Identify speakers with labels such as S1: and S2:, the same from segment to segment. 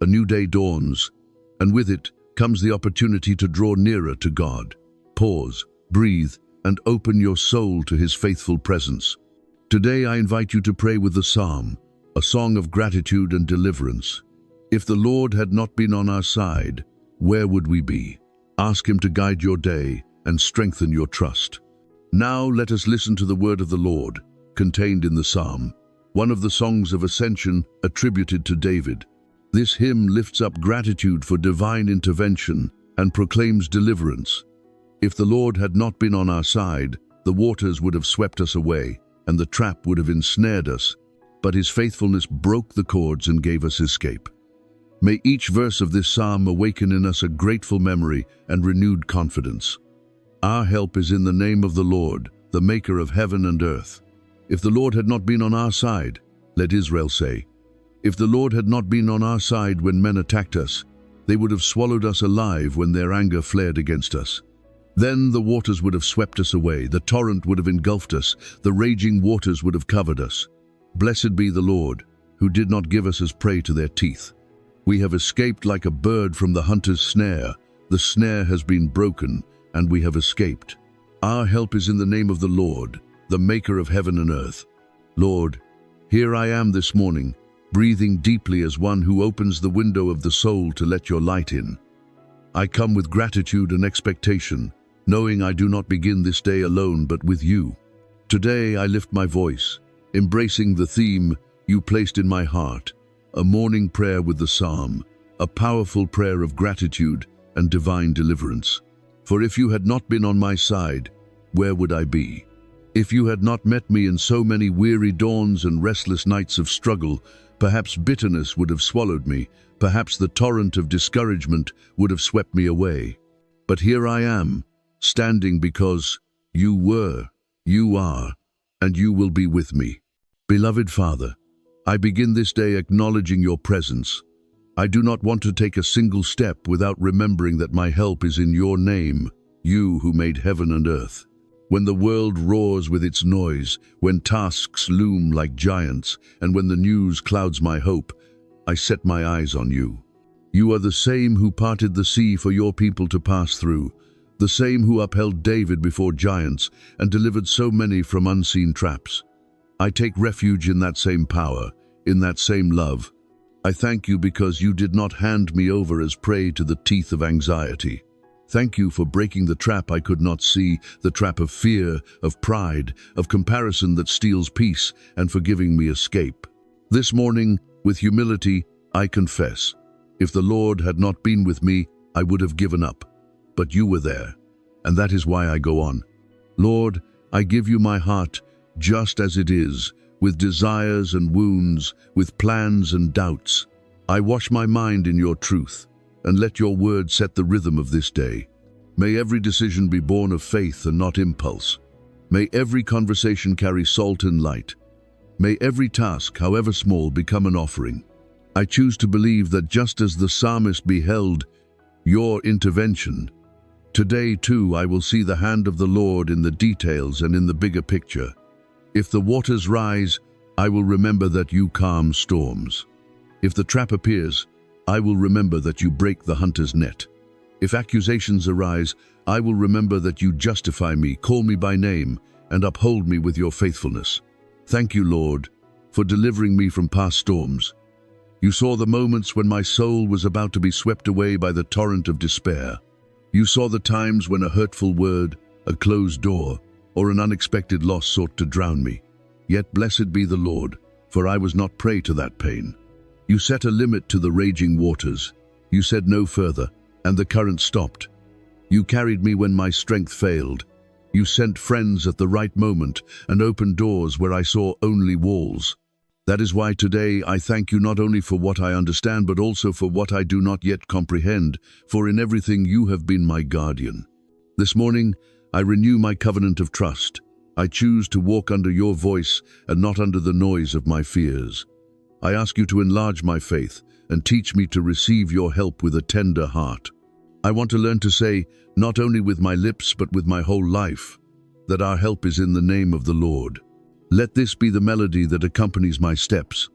S1: A new day dawns, and with it comes the opportunity to draw nearer to God. Pause, breathe, and open your soul to His faithful presence. Today I invite you to pray with the psalm, a song of gratitude and deliverance. If the Lord had not been on our side, where would we be? Ask Him to guide your day and strengthen your trust. Now let us listen to the word of the Lord, contained in the psalm, one of the songs of ascension attributed to David. This hymn lifts up gratitude for divine intervention and proclaims deliverance. If the Lord had not been on our side, the waters would have swept us away, and the trap would have ensnared us. But His faithfulness broke the cords and gave us escape. May each verse of this psalm awaken in us a grateful memory and renewed confidence. Our help is in the name of the Lord, the maker of heaven and earth. If the Lord had not been on our side, let Israel say, if the Lord had not been on our side when men attacked us, they would have swallowed us alive when their anger flared against us. Then the waters would have swept us away, the torrent would have engulfed us, the raging waters would have covered us. Blessed be the Lord, who did not give us as prey to their teeth. We have escaped like a bird from the hunter's snare. The snare has been broken, and we have escaped. Our help is in the name of the Lord, the maker of heaven and earth. Lord, here I am this morning, breathing deeply as one who opens the window of the soul to let your light in. I come with gratitude and expectation, knowing I do not begin this day alone but with you. Today I lift my voice, embracing the theme you placed in my heart, a morning prayer with the psalm, a powerful prayer of gratitude and divine deliverance. For if you had not been on my side, where would I be? If you had not met me in so many weary dawns and restless nights of struggle, perhaps bitterness would have swallowed me, perhaps the torrent of discouragement would have swept me away. But here I am, standing because you were, you are, and you will be with me. Beloved Father, I begin this day acknowledging your presence. I do not want to take a single step without remembering that my help is in your name, you who made heaven and earth. When the world roars with its noise, when tasks loom like giants, and when the news clouds my hope, I set my eyes on you. You are the same who parted the sea for your people to pass through, the same who upheld David before giants and delivered so many from unseen traps. I take refuge in that same power, in that same love. I thank you because you did not hand me over as prey to the teeth of anxiety. Thank you for breaking the trap I could not see, the trap of fear, of pride, of comparison that steals peace, and for giving me escape. This morning, with humility, I confess, if the Lord had not been with me, I would have given up. But you were there, and that is why I go on. Lord, I give you my heart, just as it is, with desires and wounds, with plans and doubts. I wash my mind in your truth, and let your word set the rhythm of this day. May every decision be born of faith and not impulse. May every conversation carry salt and light. May every task, however small, become an offering. I choose to believe that just as the psalmist beheld your intervention, today too I will see the hand of the Lord in the details and in the bigger picture. If the waters rise, I will remember that you calm storms. If the trap appears, I will remember that you break the hunter's net. If accusations arise, I will remember that you justify me, call me by name, and uphold me with your faithfulness. Thank you, Lord, for delivering me from past storms. You saw the moments when my soul was about to be swept away by the torrent of despair. You saw the times when a hurtful word, a closed door, or an unexpected loss sought to drown me. Yet blessed be the Lord, for I was not prey to that pain. You set a limit to the raging waters. You said no further, and the current stopped. You carried me when my strength failed. You sent friends at the right moment and opened doors where I saw only walls. That is why today I thank you not only for what I understand, but also for what I do not yet comprehend, for in everything you have been my guardian. This morning, I renew my covenant of trust. I choose to walk under your voice and not under the noise of my fears. I ask you to enlarge my faith and teach me to receive your help with a tender heart. I want to learn to say, not only with my lips but with my whole life, that our help is in the name of the Lord. Let this be the melody that accompanies my steps.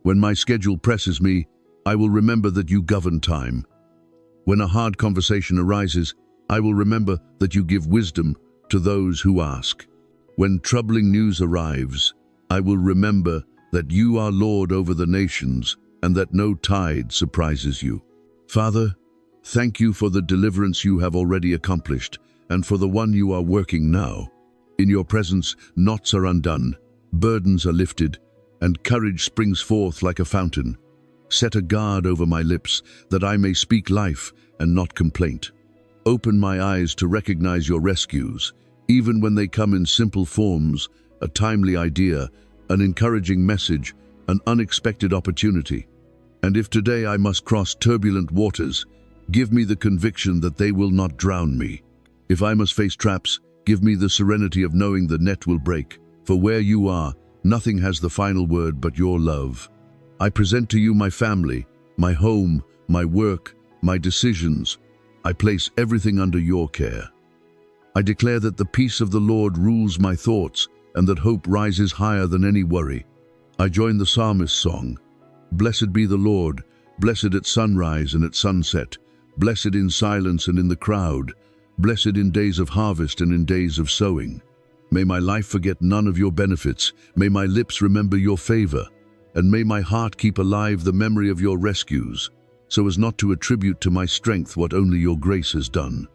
S1: When my schedule presses me, I will remember that you govern time. When a hard conversation arises, I will remember that you give wisdom to those who ask. When troubling news arrives, I will remember that you are Lord over the nations and that no tide surprises you. Father, thank you for the deliverance you have already accomplished and for the one you are working now. In your presence, knots are undone, burdens are lifted, and courage springs forth like a fountain. Set a guard over my lips that I may speak life and not complaint. Open my eyes to recognize your rescues, even when they come in simple forms, a timely idea, an encouraging message, an unexpected opportunity. And if today I must cross turbulent waters, give me the conviction that they will not drown me. If I must face traps, give me the serenity of knowing the net will break. For where you are, nothing has the final word but your love. I present to you my family, my home, my work, my decisions. I place everything under your care. I declare that the peace of the Lord rules my thoughts and that hope rises higher than any worry. I join the psalmist's song. Blessed be the Lord, blessed at sunrise and at sunset, blessed in silence and in the crowd, blessed in days of harvest and in days of sowing. May my life forget none of your benefits, may my lips remember your favor, and may my heart keep alive the memory of your rescues, so as not to attribute to my strength what only your grace has done.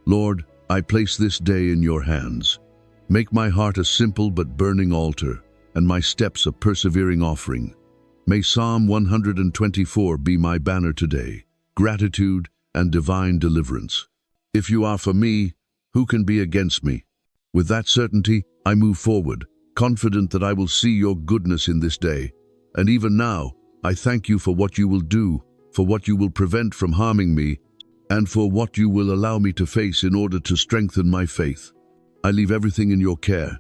S1: Lord, I place this day in your hands. Make my heart a simple but burning altar, and my steps a persevering offering. May Psalm 124 be my banner today, gratitude and divine deliverance. If you are for me, who can be against me? With that certainty, I move forward, confident that I will see your goodness in this day. And even now, I thank you for what you will do, for what you will prevent from harming me, and for what you will allow me to face in order to strengthen my faith. I leave everything in your care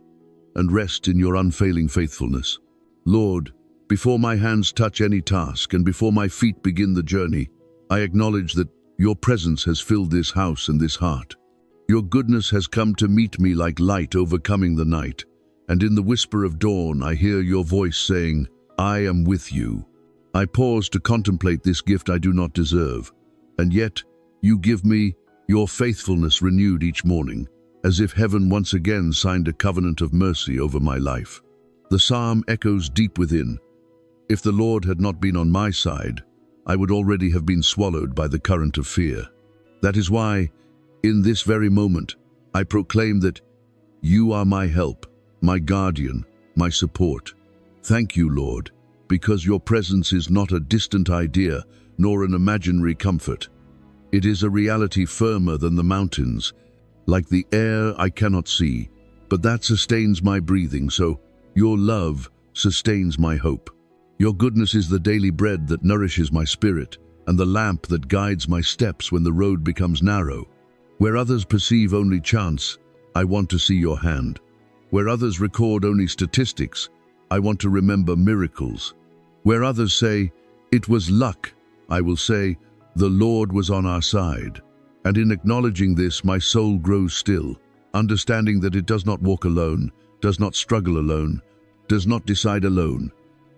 S1: and rest in your unfailing faithfulness. Lord, before my hands touch any task and before my feet begin the journey, I acknowledge that your presence has filled this house and this heart. Your goodness has come to meet me like light overcoming the night, and in the whisper of dawn I hear your voice saying, I am with you. I pause to contemplate this gift I do not deserve, and yet you give me your faithfulness renewed each morning, as if heaven once again signed a covenant of mercy over my life. The psalm echoes deep within. If the Lord had not been on my side, I would already have been swallowed by the current of fear. That is why, in this very moment, I proclaim that you are my help, my guardian, my support. Thank you, Lord, because your presence is not a distant idea nor an imaginary comfort. It is a reality firmer than the mountains, like the air I cannot see, but that sustains my breathing, so your love sustains my hope. Your goodness is the daily bread that nourishes my spirit and the lamp that guides my steps when the road becomes narrow. Where others perceive only chance, I want to see your hand. Where others record only statistics, I want to remember miracles. Where others say, it was luck, I will say, the Lord was on our side. And in acknowledging this, my soul grows still, understanding that it does not walk alone, does not struggle alone, does not decide alone.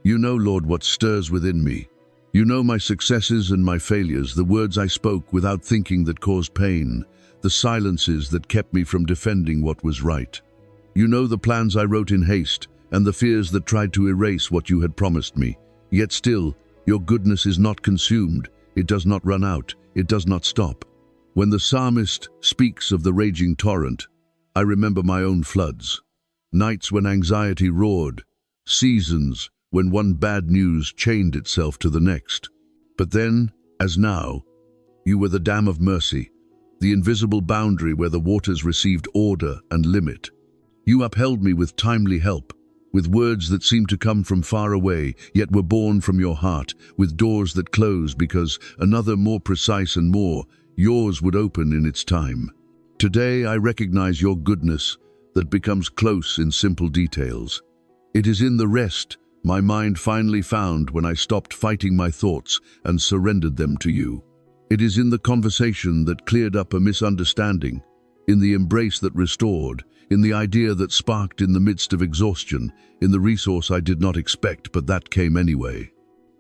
S1: You know, Lord, what stirs within me. You know my successes and my failures, the words I spoke without thinking that caused pain, the silences that kept me from defending what was right. You know the plans I wrote in haste and the fears that tried to erase what you had promised me. Yet still, your goodness is not consumed. It does not run out. It does not stop. When the psalmist speaks of the raging torrent, I remember my own floods. Nights when anxiety roared, seasons when one bad news chained itself to the next. But then, as now, you were the dam of mercy, the invisible boundary where the waters received order and limit. You upheld me with timely help, with words that seemed to come from far away, yet were born from your heart, with doors that closed because another more precise and more, yours would open in its time. Today I recognize your goodness that becomes close in simple details. It is in the rest my mind finally found when I stopped fighting my thoughts and surrendered them to you. It is in the conversation that cleared up a misunderstanding, in the embrace that restored, in the idea that sparked in the midst of exhaustion, in the resource I did not expect but that came anyway.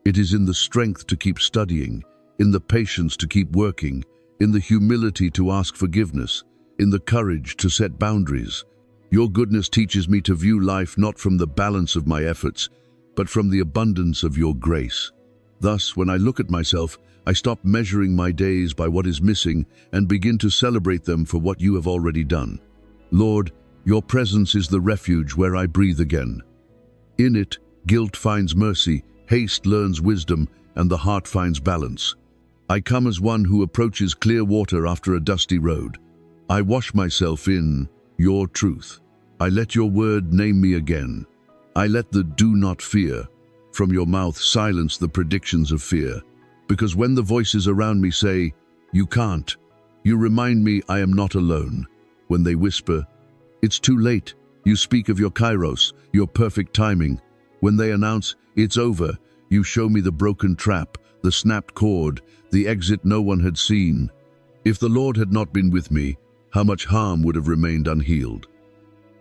S1: It is in the strength to keep studying, in the patience to keep working, in the humility to ask forgiveness, in the courage to set boundaries. Your goodness teaches me to view life not from the balance of my efforts, but from the abundance of your grace. Thus, when I look at myself, I stop measuring my days by what is missing and begin to celebrate them for what you have already done. Lord, your presence is the refuge where I breathe again. In it, guilt finds mercy, haste learns wisdom, and the heart finds balance. I come as one who approaches clear water after a dusty road. I wash myself in your truth. I let your word name me again. I let the "do not fear" from your mouth silence the predictions of fear. Because when the voices around me say, "You can't," you remind me I am not alone. When they whisper, "It's too late," you speak of your kairos, your perfect timing. When they announce, "It's over," you show me the broken trap, the snapped cord, the exit no one had seen. If the Lord had not been with me, how much harm would have remained unhealed?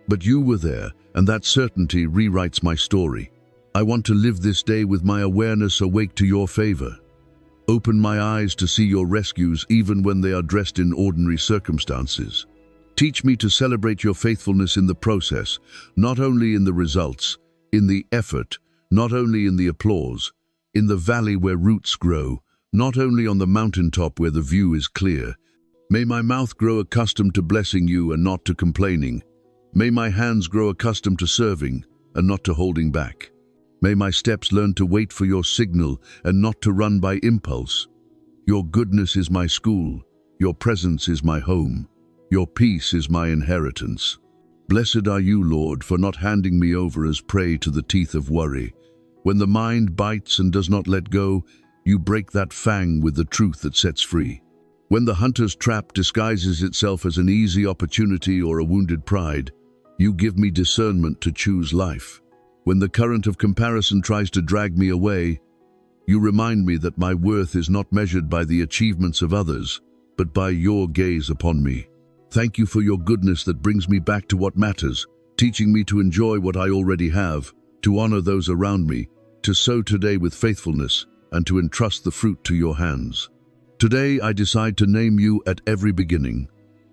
S1: But you were there, and that certainty rewrites my story. I want to live this day with my awareness awake to your favor. Open my eyes to see your rescues even when they are dressed in ordinary circumstances. Teach me to celebrate your faithfulness in the process, not only in the results, in the effort, not only in the applause, in the valley where roots grow, not only on the mountaintop where the view is clear. May my mouth grow accustomed to blessing you and not to complaining. May my hands grow accustomed to serving and not to holding back. May my steps learn to wait for your signal and not to run by impulse. Your goodness is my school. Your presence is my home. Your peace is my inheritance. Blessed are you, Lord, for not handing me over as prey to the teeth of worry. When the mind bites and does not let go, you break that fang with the truth that sets free. When the hunter's trap disguises itself as an easy opportunity or a wounded pride, you give me discernment to choose life. When the current of comparison tries to drag me away, you remind me that my worth is not measured by the achievements of others, but by your gaze upon me. Thank you for your goodness that brings me back to what matters, teaching me to enjoy what I already have, to honor those around me, to sow today with faithfulness, and to entrust the fruit to your hands. Today I decide to name you at every beginning.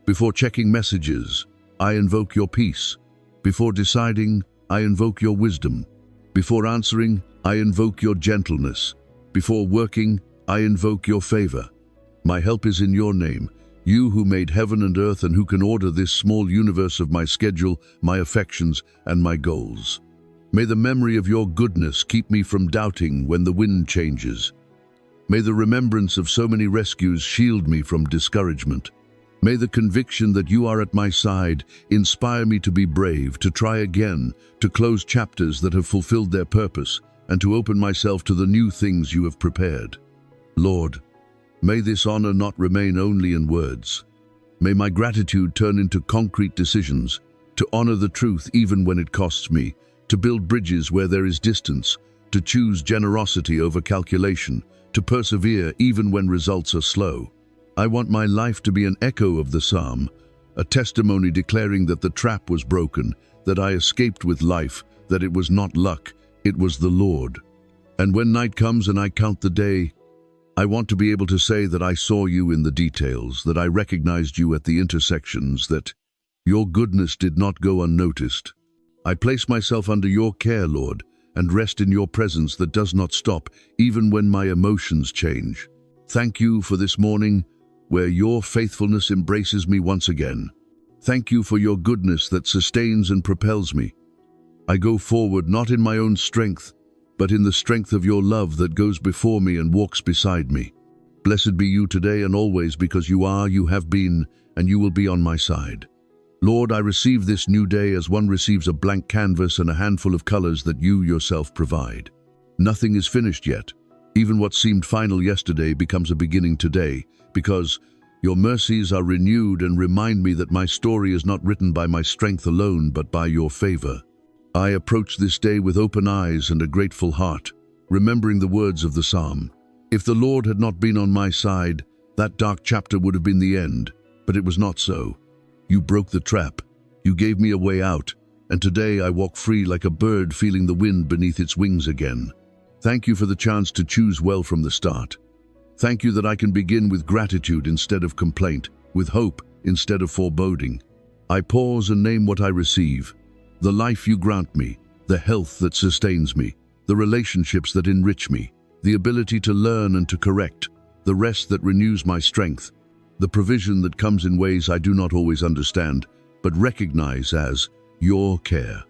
S1: Before checking messages, I invoke your peace. Before deciding, I invoke your wisdom. Before answering, I invoke your gentleness. Before working, I invoke your favor. My help is in your name, you who made heaven and earth and who can order this small universe of my schedule, my affections, and my goals. May the memory of your goodness keep me from doubting when the wind changes. May the remembrance of so many rescues shield me from discouragement. May the conviction that you are at my side inspire me to be brave, to try again, to close chapters that have fulfilled their purpose, and to open myself to the new things you have prepared. Lord, may this honor not remain only in words. May my gratitude turn into concrete decisions, to honor the truth even when it costs me, to build bridges where there is distance, to choose generosity over calculation, to persevere even when results are slow. I want my life to be an echo of the psalm, a testimony declaring that the trap was broken, that I escaped with life, that it was not luck, it was the Lord. And when night comes and I count the day, I want to be able to say that I saw you in the details, that I recognized you at the intersections, that your goodness did not go unnoticed. I place myself under your care, Lord, and rest in your presence that does not stop, even when my emotions change. Thank you for this morning, where your faithfulness embraces me once again. Thank you for your goodness that sustains and propels me. I go forward not in my own strength, but in the strength of your love that goes before me and walks beside me. Blessed be you today and always, because you are, you have been, and you will be on my side. Lord, I receive this new day as one receives a blank canvas and a handful of colors that you yourself provide. Nothing is finished yet. Even what seemed final yesterday becomes a beginning today, because your mercies are renewed and remind me that my story is not written by my strength alone, but by your favor. I approach this day with open eyes and a grateful heart, remembering the words of the psalm. If the Lord had not been on my side, that dark chapter would have been the end, but it was not so. You broke the trap, you gave me a way out, and today I walk free like a bird feeling the wind beneath its wings again. Thank you for the chance to choose well from the start. Thank you that I can begin with gratitude instead of complaint, with hope instead of foreboding. I pause and name what I receive: the life you grant me, the health that sustains me, the relationships that enrich me, the ability to learn and to correct, the rest that renews my strength, the provision that comes in ways I do not always understand, but recognize as your care.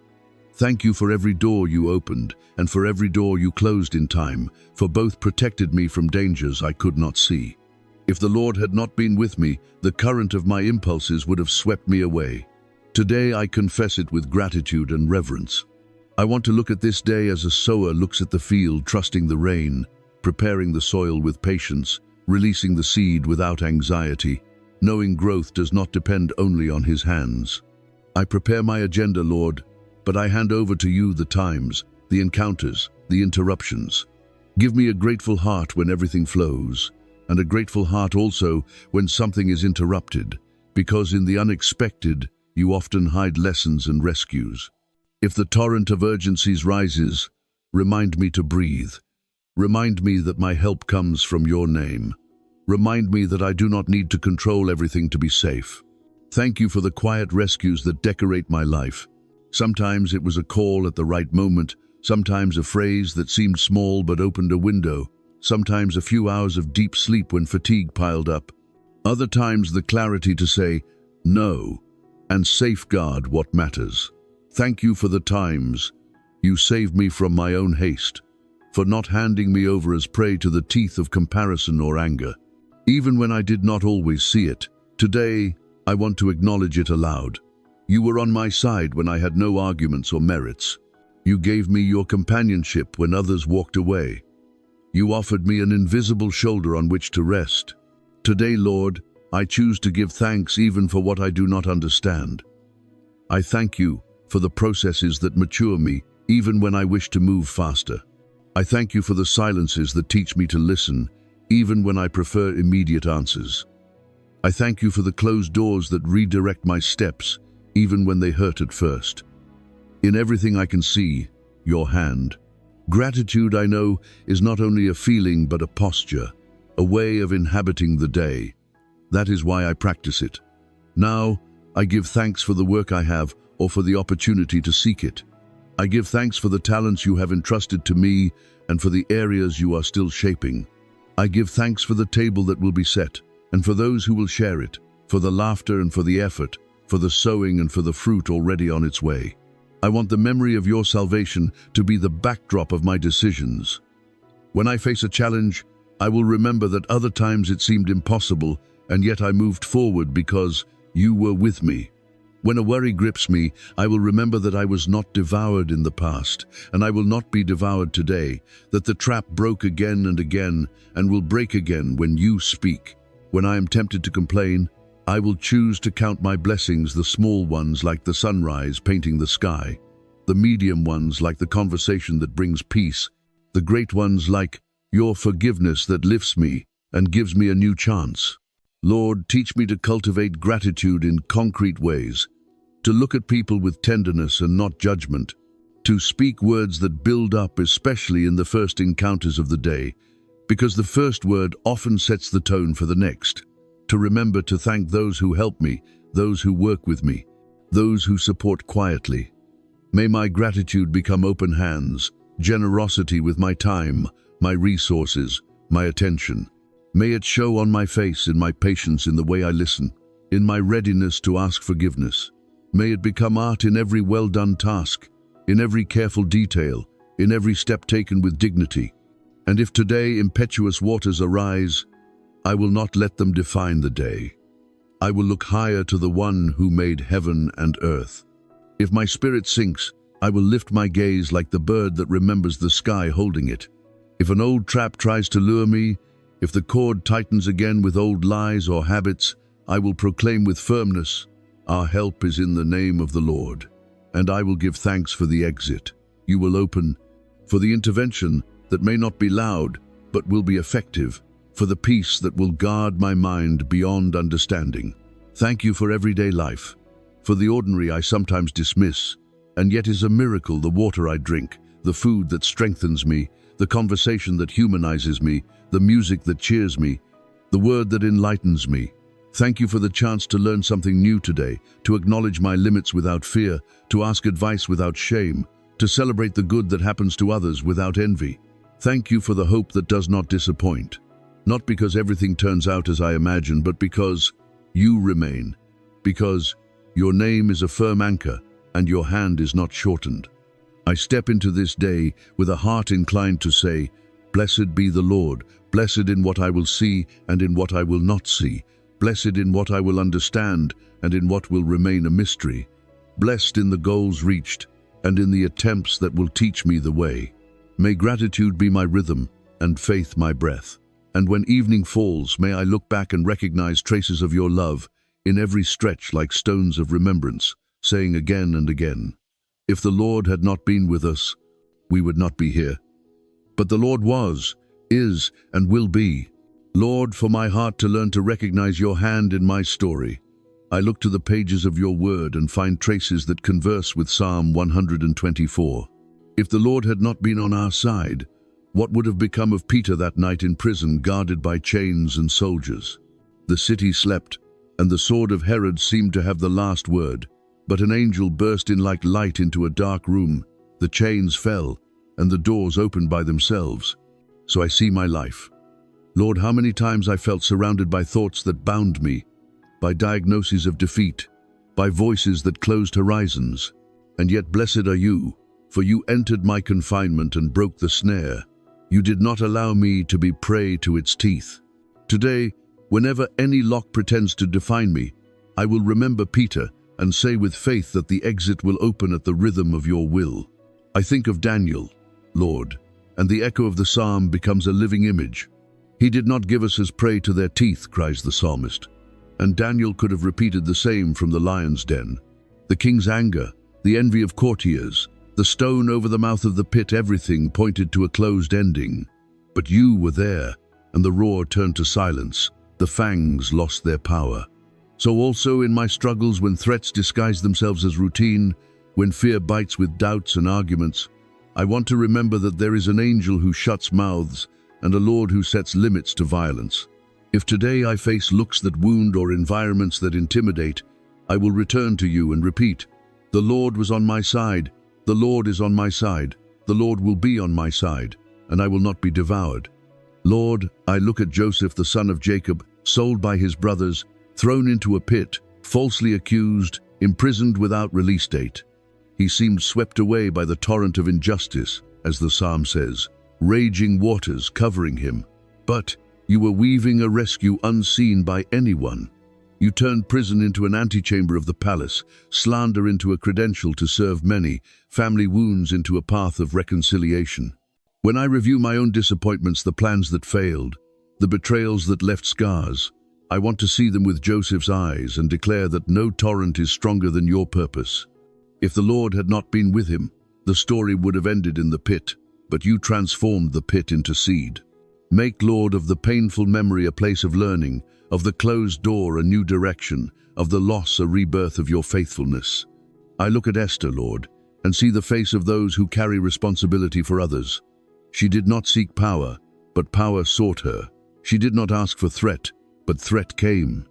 S1: Thank you for every door you opened and for every door you closed in time, for both protected me from dangers I could not see. If the Lord had not been with me, the current of my impulses would have swept me away. Today I confess it with gratitude and reverence. I want to look at this day as a sower looks at the field, trusting the rain, preparing the soil with patience, releasing the seed without anxiety, knowing growth does not depend only on his hands. I prepare my agenda, Lord, but I hand over to you the times, the encounters, the interruptions. Give me a grateful heart when everything flows, and a grateful heart also when something is interrupted, because in the unexpected, you often hide lessons and rescues. If the torrent of urgencies rises, remind me to breathe. Remind me that my help comes from your name. Remind me that I do not need to control everything to be safe. Thank you for the quiet rescues that decorate my life. Sometimes it was a call at the right moment, sometimes a phrase that seemed small but opened a window, sometimes a few hours of deep sleep when fatigue piled up. Other times the clarity to say no and safeguard what matters. Thank you for the times you saved me from my own haste, for not handing me over as prey to the teeth of comparison or anger. Even when I did not always see it, today I want to acknowledge it aloud. You were on my side when I had no arguments or merits. You gave me your companionship when others walked away. You offered me an invisible shoulder on which to rest. Today, Lord, I choose to give thanks even for what I do not understand. I thank you for the processes that mature me, even when I wish to move faster. I thank you for the silences that teach me to listen, even when I prefer immediate answers. I thank you for the closed doors that redirect my steps, even when they hurt at first. In everything I can see your hand. Gratitude, I know, is not only a feeling but a posture, a way of inhabiting the day. That is why I practice it. Now, I give thanks for the work I have or for the opportunity to seek it. I give thanks for the talents you have entrusted to me and for the areas you are still shaping. I give thanks for the table that will be set and for those who will share it, for the laughter and for the effort, for the sowing and for the fruit already on its way. I want the memory of your salvation to be the backdrop of my decisions. When I face a challenge, I will remember that other times it seemed impossible, and yet I moved forward because you were with me. When a worry grips me, I will remember that I was not devoured in the past, and I will not be devoured today, that the trap broke again and again, and will break again when you speak. When I am tempted to complain, I will choose to count my blessings, the small ones like the sunrise painting the sky, the medium ones like the conversation that brings peace, the great ones like your forgiveness that lifts me and gives me a new chance. Lord, teach me to cultivate gratitude in concrete ways, to look at people with tenderness and not judgment, to speak words that build up, especially in the first encounters of the day, because the first word often sets the tone for the next. To remember to thank those who help me, those who work with me, those who support quietly. May my gratitude become open hands, generosity with my time, my resources, my attention. May it show on my face, in my patience, in the way I listen, in my readiness to ask forgiveness. May it become art in every well-done task, in every careful detail, in every step taken with dignity. And if today impetuous waters arise, I will not let them define the day. I will look higher to the one who made heaven and earth. If my spirit sinks, I will lift my gaze like the bird that remembers the sky holding it. If an old trap tries to lure me, if the cord tightens again with old lies or habits, I will proclaim with firmness, our help is in the name of the Lord. And I will give thanks for the exit you will open, for the intervention that may not be loud, but will be effective, for the peace that will guard my mind beyond understanding. Thank you for everyday life, for the ordinary I sometimes dismiss, and yet is a miracle: the water I drink, the food that strengthens me, the conversation that humanizes me, the music that cheers me, the word that enlightens me. Thank you for the chance to learn something new today, to acknowledge my limits without fear, to ask advice without shame, to celebrate the good that happens to others without envy. Thank you for the hope that does not disappoint. Not because everything turns out as I imagine, but because you remain. Because your name is a firm anchor and your hand is not shortened. I step into this day with a heart inclined to say, "Blessed be the Lord, blessed in what I will see and in what I will not see, blessed in what I will understand and in what will remain a mystery, blessed in the goals reached and in the attempts that will teach me the way. May gratitude be my rhythm and faith my breath. And when evening falls, may I look back and recognize traces of your love in every stretch like stones of remembrance, saying again and again, if the Lord had not been with us, we would not be here. But the Lord was, is, and will be. Lord, for my heart to learn to recognize your hand in my story, I look to the pages of your word and find traces that converse with Psalm 124. If the Lord had not been on our side, what would have become of Peter that night in prison, guarded by chains and soldiers? The city slept, and the sword of Herod seemed to have the last word. But an angel burst in like light into a dark room. The chains fell, and the doors opened by themselves. So I see my life. Lord, how many times I felt surrounded by thoughts that bound me, by diagnoses of defeat, by voices that closed horizons. And yet blessed are you, for you entered my confinement and broke the snare. You did not allow me to be prey to its teeth. Today, whenever any lock pretends to define me, I will remember Peter and say with faith that the exit will open at the rhythm of your will. I think of Daniel, Lord, and the echo of the psalm becomes a living image. He did not give us as prey to their teeth, cries the psalmist. And Daniel could have repeated the same from the lion's den. The king's anger, the envy of courtiers, the stone over the mouth of the pit, everything pointed to a closed ending. But you were there, and the roar turned to silence. The fangs lost their power. So also in my struggles, when threats disguise themselves as routine, when fear bites with doubts and arguments, I want to remember that there is an angel who shuts mouths and a Lord who sets limits to violence. If today I face looks that wound or environments that intimidate, I will return to you and repeat, the Lord was on my side, the Lord is on my side, the Lord will be on my side, and I will not be devoured. Lord, I look at Joseph, the son of Jacob, sold by his brothers, thrown into a pit, falsely accused, imprisoned without release date. He seemed swept away by the torrent of injustice, as the psalm says, raging waters covering him. But you were weaving a rescue unseen by anyone. You turned prison into an antechamber of the palace, slander into a credential to serve many, family wounds into a path of reconciliation. When I review my own disappointments, the plans that failed, the betrayals that left scars, I want to see them with Joseph's eyes and declare that no torrent is stronger than your purpose. If the Lord had not been with him, the story would have ended in the pit, but you transformed the pit into seed. Make, Lord, of the painful memory a place of learning, of the closed door a new direction, of the loss a rebirth of your faithfulness. I look at Esther, Lord, and see the face of those who carry responsibility for others. She did not seek power, but power sought her. She did not ask for threat, but threat came.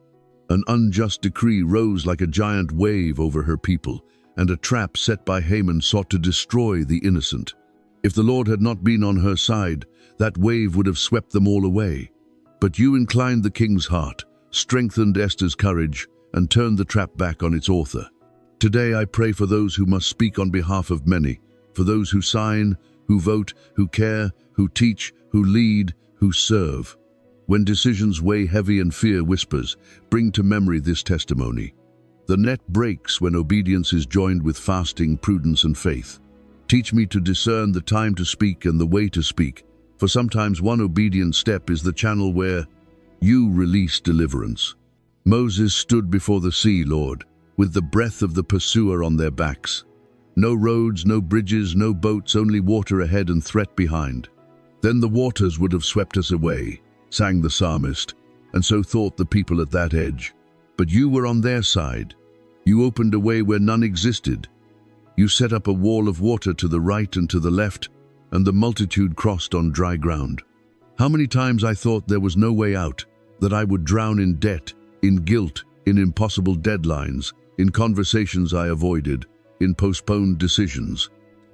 S1: An unjust decree rose like a giant wave over her people, and a trap set by Haman sought to destroy the innocent. If the Lord had not been on her side, that wave would have swept them all away. But you inclined the king's heart, strengthened Esther's courage, and turned the trap back on its author. Today I pray for those who must speak on behalf of many, for those who sign, who vote, who care, who teach, who lead, who serve. When decisions weigh heavy and fear whispers, bring to memory this testimony. The net breaks when obedience is joined with fasting, prudence, and faith. Teach me to discern the time to speak and the way to speak, for sometimes one obedient step is the channel where you release deliverance. Moses stood before the sea, Lord, with the breath of the pursuer on their backs. No roads, no bridges, no boats, only water ahead and threat behind. Then the waters would have swept us away, sang the psalmist, and so thought the people at that edge. But you were on their side. You opened a way where none existed. You set up a wall of water to the right and to the left, and the multitude crossed on dry ground. How many times I thought there was no way out, that I would drown in debt, in guilt, in impossible deadlines, in conversations I avoided, in postponed decisions.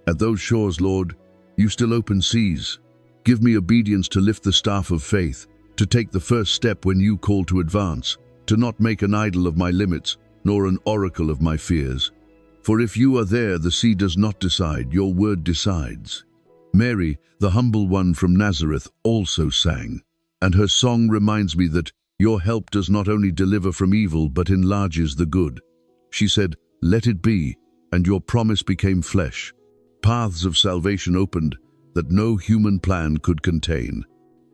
S1: At those shores, Lord, you still open seas. Give me obedience to lift the staff of faith, to take the first step when you call to advance, to not make an idol of my limits, nor an oracle of my fears. For if you are there, the sea does not decide, your word decides. Mary, the humble one from Nazareth, also sang, and her song reminds me that your help does not only deliver from evil but enlarges the good. She said, "Let it be," and your promise became flesh. Paths of salvation opened that no human plan could contain.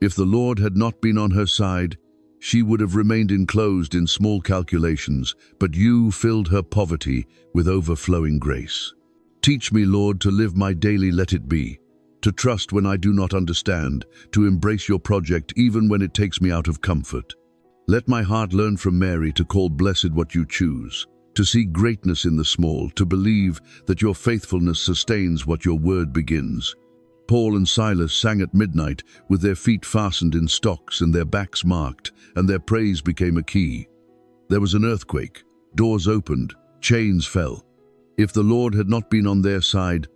S1: If the Lord had not been on her side, she would have remained enclosed in small calculations, but you filled her poverty with overflowing grace. Teach me, Lord, to live my daily let it be, to trust when I do not understand, to embrace your project even when it takes me out of comfort. Let my heart learn from Mary to call blessed what you choose, to see greatness in the small, to believe that your faithfulness sustains what your word begins. Paul and Silas sang at midnight with their feet fastened in stocks and their backs marked, and their praise became a key. There was an earthquake, doors opened, chains fell. If the Lord had not been on their side,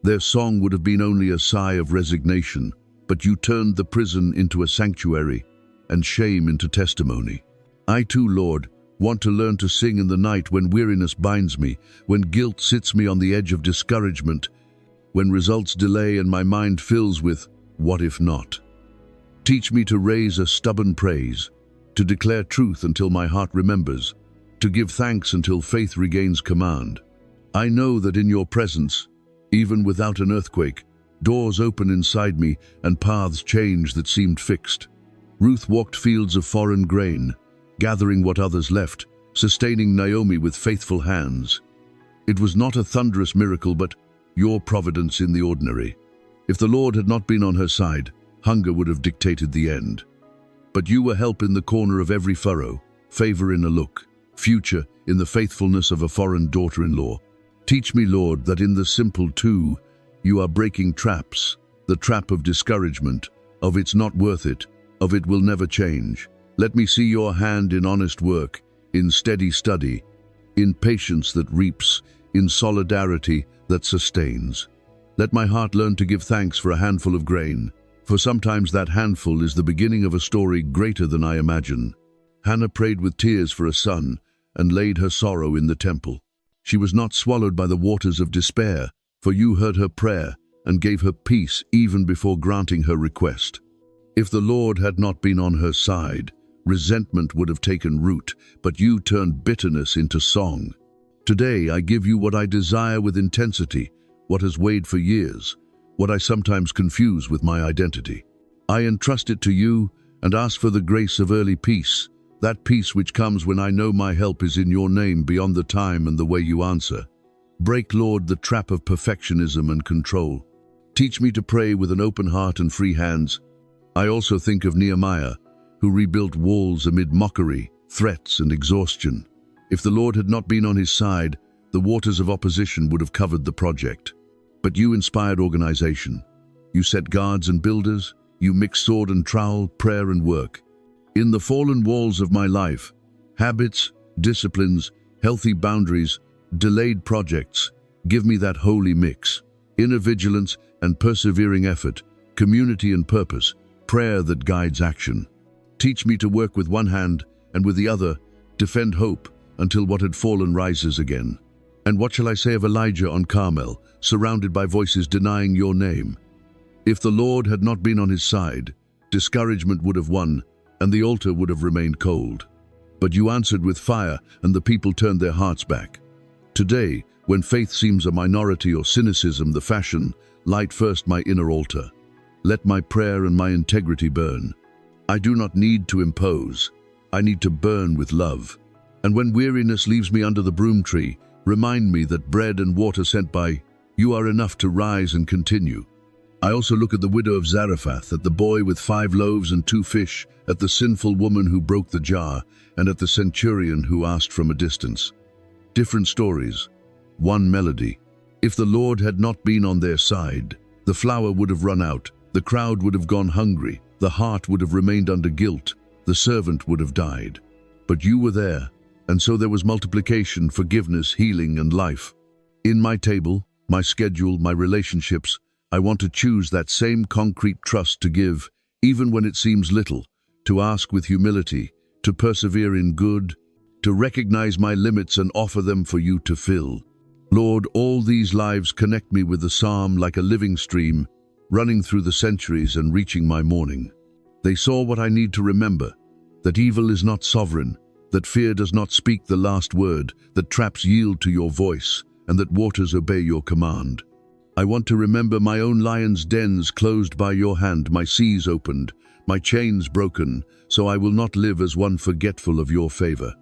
S1: their song would have been only a sigh of resignation, but you turned the prison into a sanctuary and shame into testimony. I too, Lord, want to learn to sing in the night when weariness binds me, when guilt sits me on the edge of discouragement, when results delay and my mind fills with, what if not? Teach me to raise a stubborn praise, to declare truth until my heart remembers, to give thanks until faith regains command. I know that in your presence, even without an earthquake, doors open inside me and paths change that seemed fixed. Ruth walked fields of foreign grain, gathering what others left, sustaining Naomi with faithful hands. It was not a thunderous miracle, but your providence in the ordinary. If the Lord had not been on her side, hunger would have dictated the end. But you were help in the corner of every furrow, favor in a look, future in the faithfulness of a foreign daughter-in-law. Teach me, Lord, that in the simple too, you are breaking traps, the trap of discouragement, of it's not worth it, of it will never change. Let me see your hand in honest work, in steady study, in patience that reaps, in solidarity that sustains. Let my heart learn to give thanks for a handful of grain, for sometimes that handful is the beginning of a story greater than I imagine. Hannah prayed with tears for a son and laid her sorrow in the temple. She was not swallowed by the waters of despair, for you heard her prayer and gave her peace even before granting her request. If the Lord had not been on her side, resentment would have taken root, but you turned bitterness into song. Today I give you what I desire with intensity, what has weighed for years, what I sometimes confuse with my identity. I entrust it to you and ask for the grace of early peace, that peace which comes when I know my help is in your name beyond the time and the way you answer. Break, Lord, the trap of perfectionism and control. Teach me to pray with an open heart and free hands. I also think of Nehemiah, who rebuilt walls amid mockery, threats, and exhaustion. If the Lord had not been on his side, the waters of opposition would have covered the project. But you inspired organization. You set guards and builders. You mixed sword and trowel, prayer and work. In the fallen walls of my life, habits, disciplines, healthy boundaries, delayed projects, give me that holy mix. Inner vigilance and persevering effort, community and purpose, prayer that guides action. Teach me to work with one hand and with the other, defend hope until what had fallen rises again. And what shall I say of Elijah on Carmel, surrounded by voices denying your name? If the Lord had not been on his side, discouragement would have won, and the altar would have remained cold. But you answered with fire, and the people turned their hearts back. Today, when faith seems a minority or cynicism the fashion, light first my inner altar. Let my prayer and my integrity burn. I do not need to impose. I need to burn with love. And when weariness leaves me under the broom tree, remind me that bread and water sent by you are enough to rise and continue. I also look at the widow of Zarephath, at the boy with 5 loaves and 2 fish, at the sinful woman who broke the jar, and at the centurion who asked from a distance. Different stories, one melody. If the Lord had not been on their side, The flour would have run out, the crowd would have gone hungry, the heart would have remained under guilt, the servant would have died. But you were there, and so there was multiplication, forgiveness, healing, and life. In my table, my schedule, my relationships, I want to choose that same concrete trust to give, even when it seems little, to ask with humility, to persevere in good, to recognize my limits and offer them for you to fill. Lord, all these lives connect me with the psalm like a living stream, running through the centuries and reaching my morning. They saw what I need to remember, that evil is not sovereign, that fear does not speak the last word, that traps yield to your voice, and that waters obey your command. I want to remember my own lion's dens closed by your hand, my seas opened, my chains broken, so I will not live as one forgetful of your favor.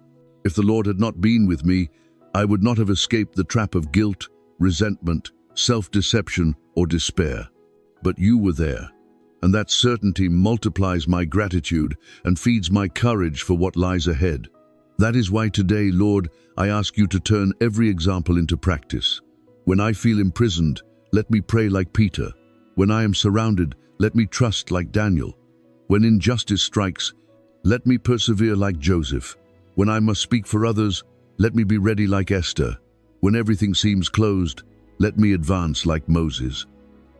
S1: If the Lord had not been with me, I would not have escaped the trap of guilt, resentment, self-deception, or despair. But you were there, and that certainty multiplies my gratitude and feeds my courage for what lies ahead. That is why today, Lord, I ask you to turn every example into practice. When I feel imprisoned, let me pray like Peter. When I am surrounded, let me trust like Daniel. When injustice strikes, let me persevere like Joseph. When I must speak for others, let me be ready like Esther. When everything seems closed, let me advance like Moses.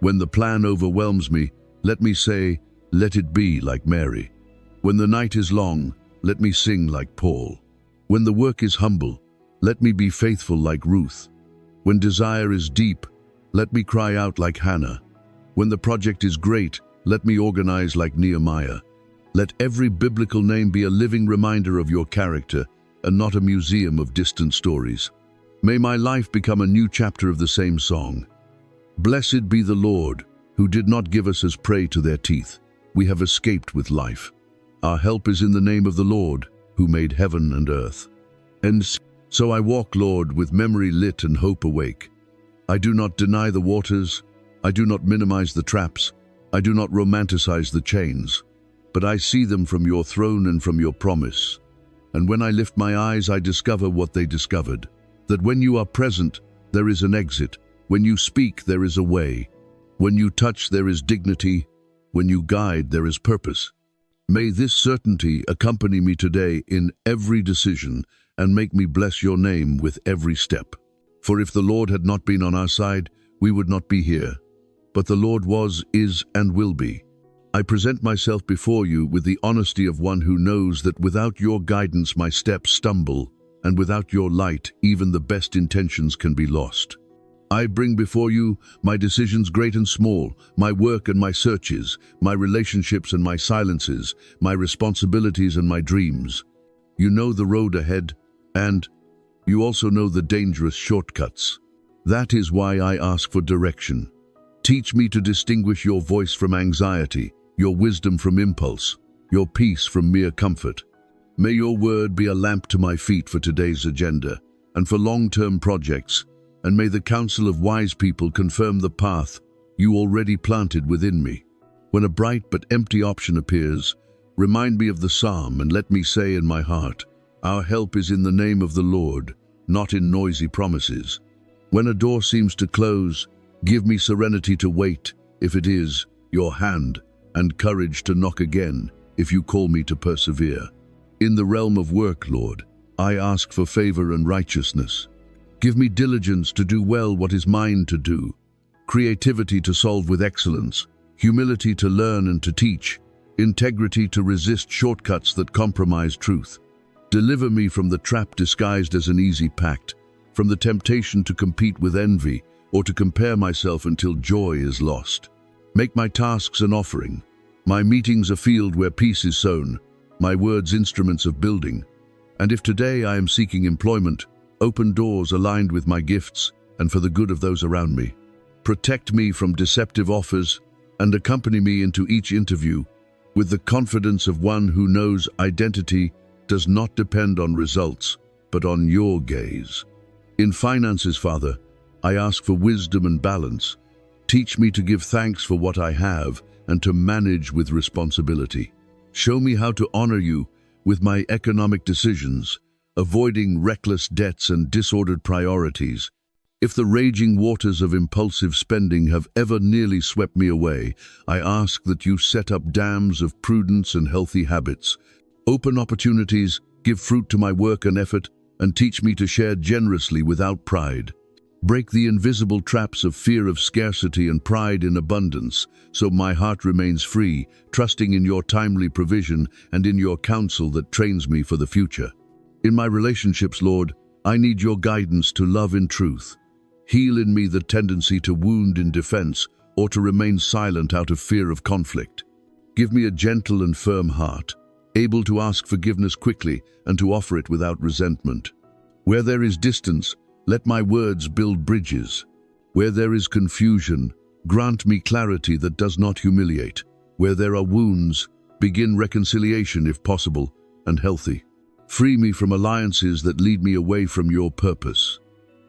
S1: When the plan overwhelms me, let me say, let it be like Mary. When the night is long, let me sing like Paul. When the work is humble, let me be faithful like Ruth. When desire is deep, let me cry out like Hannah. When the project is great, let me organize like Nehemiah. Let every biblical name be a living reminder of your character and not a museum of distant stories. May my life become a new chapter of the same song. Blessed be the Lord, who did not give us as prey to their teeth. We have escaped with life. Our help is in the name of the Lord, who made heaven and earth. And so I walk, Lord, with memory lit and hope awake. I do not deny the waters. I do not minimize the traps. I do not romanticize the chains. But I see them from your throne and from your promise. And when I lift my eyes, I discover what they discovered. That when you are present, there is an exit. When you speak, there is a way. When you touch, there is dignity. When you guide, there is purpose. May this certainty accompany me today in every decision and make me bless your name with every step. For if the Lord had not been on our side, we would not be here. But the Lord was, is, and will be. I present myself before you with the honesty of one who knows that without your guidance my steps stumble, and without your light even the best intentions can be lost. I bring before you my decisions great and small, my work and my searches, my relationships and my silences, my responsibilities and my dreams. You know the road ahead, and you also know the dangerous shortcuts. That is why I ask for direction. Teach me to distinguish your voice from anxiety, your wisdom from impulse, your peace from mere comfort. May your word be a lamp to my feet for today's agenda and for long-term projects, and may the counsel of wise people confirm the path you already planted within me. When a bright but empty option appears, remind me of the psalm and let me say in my heart, our help is in the name of the Lord, not in noisy promises. When a door seems to close, give me serenity to wait, if it is your hand, and courage to knock again, if you call me to persevere. In the realm of work, Lord, I ask for favor and righteousness. Give me diligence to do well what is mine to do, creativity to solve with excellence, humility to learn and to teach, integrity to resist shortcuts that compromise truth. Deliver me from the trap disguised as an easy pact, from the temptation to compete with envy or to compare myself until joy is lost. Make my tasks an offering, my meetings a field where peace is sown, my words instruments of building. And if today I am seeking employment, open doors aligned with my gifts and for the good of those around me. Protect me from deceptive offers and accompany me into each interview with the confidence of one who knows identity does not depend on results, but on your gaze. In finances, Father, I ask for wisdom and balance. Teach me to give thanks for what I have and to manage with responsibility. Show me how to honor you with my economic decisions, avoiding reckless debts and disordered priorities. If the raging waters of impulsive spending have ever nearly swept me away, I ask that you set up dams of prudence and healthy habits. Open opportunities, give fruit to my work and effort, and teach me to share generously without pride. Break the invisible traps of fear of scarcity and pride in abundance, so my heart remains free, trusting in your timely provision and in your counsel that trains me for the future. In my relationships, Lord, I need your guidance to love in truth. Heal in me the tendency to wound in defense or to remain silent out of fear of conflict. Give me a gentle and firm heart, able to ask forgiveness quickly and to offer it without resentment. Where there is distance, let my words build bridges. Where there is confusion, grant me clarity that does not humiliate. Where there are wounds, begin reconciliation if possible and healthy. Free me from alliances that lead me away from your purpose,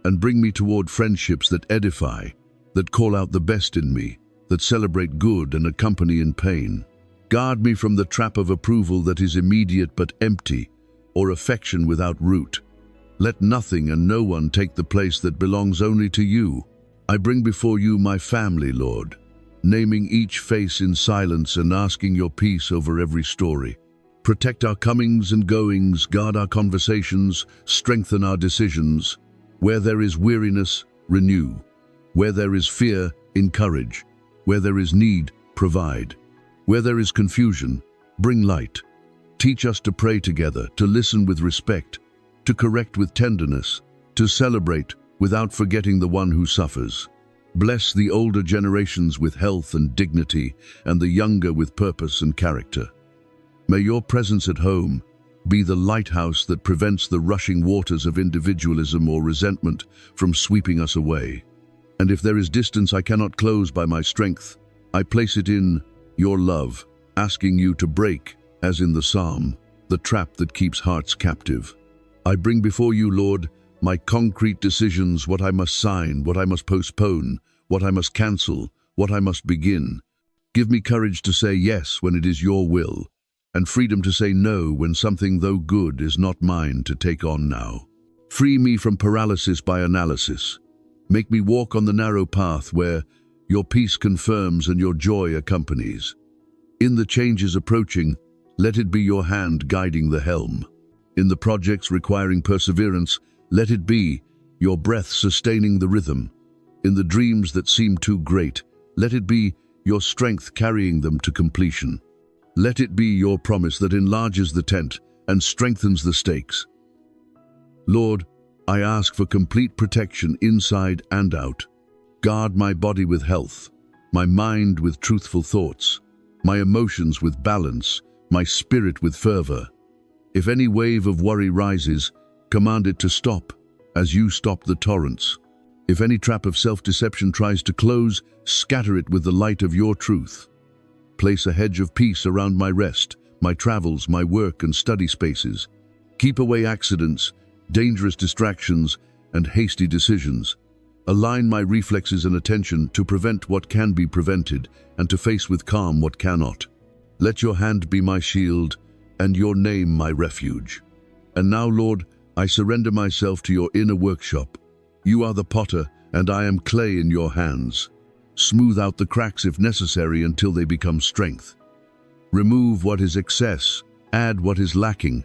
S1: and bring me toward friendships that edify, that call out the best in me, that celebrate good and accompany in pain. Guard me from the trap of approval that is immediate but empty, or affection without root. Let nothing and no one take the place that belongs only to you. I bring before you my family, Lord, naming each face in silence and asking your peace over every story. Protect our comings and goings, guard our conversations, strengthen our decisions. Where there is weariness, renew. Where there is fear, encourage. Where there is need, provide. Where there is confusion, bring light. Teach us to pray together, to listen with respect, to correct with tenderness, to celebrate without forgetting the one who suffers. Bless the older generations with health and dignity, and the younger with purpose and character. May your presence at home be the lighthouse that prevents the rushing waters of individualism or resentment from sweeping us away. And if there is distance I cannot close by my strength, I place it in your love, asking you to break, as in the psalm, the trap that keeps hearts captive. I bring before you, Lord, my concrete decisions, what I must sign, what I must postpone, what I must cancel, what I must begin. Give me courage to say yes when it is your will, and freedom to say no when something, though good, is not mine to take on now. Free me from paralysis by analysis. Make me walk on the narrow path where your peace confirms and your joy accompanies. In the changes approaching, let it be your hand guiding the helm. In the projects requiring perseverance, let it be your breath sustaining the rhythm. In the dreams that seem too great, let it be your strength carrying them to completion. Let it be your promise that enlarges the tent and strengthens the stakes. Lord, I ask for complete protection inside and out. Guard my body with health, my mind with truthful thoughts, my emotions with balance, my spirit with fervor. If any wave of worry rises, command it to stop, as you stop the torrents. If any trap of self-deception tries to close, scatter it with the light of your truth. Place a hedge of peace around my rest, my travels, my work and study spaces. Keep away accidents, dangerous distractions, and hasty decisions. Align my reflexes and attention to prevent what can be prevented and to face with calm what cannot. Let your hand be my shield and your name my refuge. And now, Lord, I surrender myself to your inner workshop. You are the potter, and I am clay in your hands. Smooth out the cracks if necessary until they become strength. Remove what is excess, add what is lacking.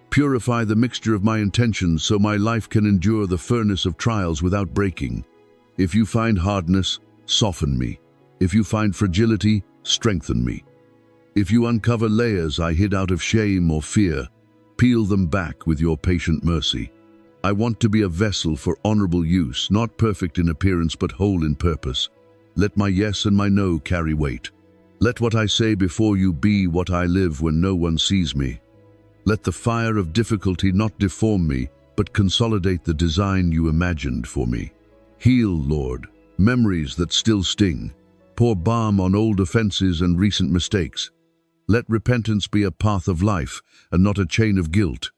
S1: Purify the mixture of my intentions so my life can endure the furnace of trials without breaking. If you find hardness, soften me. If you find fragility, strengthen me. If you uncover layers I hid out of shame or fear, peel them back with your patient mercy. I want to be a vessel for honorable use, not perfect in appearance but whole in purpose. Let my yes and my no carry weight. Let what I say before you be what I live when no one sees me. Let the fire of difficulty not deform me, but consolidate the design you imagined for me. Heal, Lord, memories that still sting. Pour balm on old offenses and recent mistakes. Let repentance be a path of life and not a chain of guilt.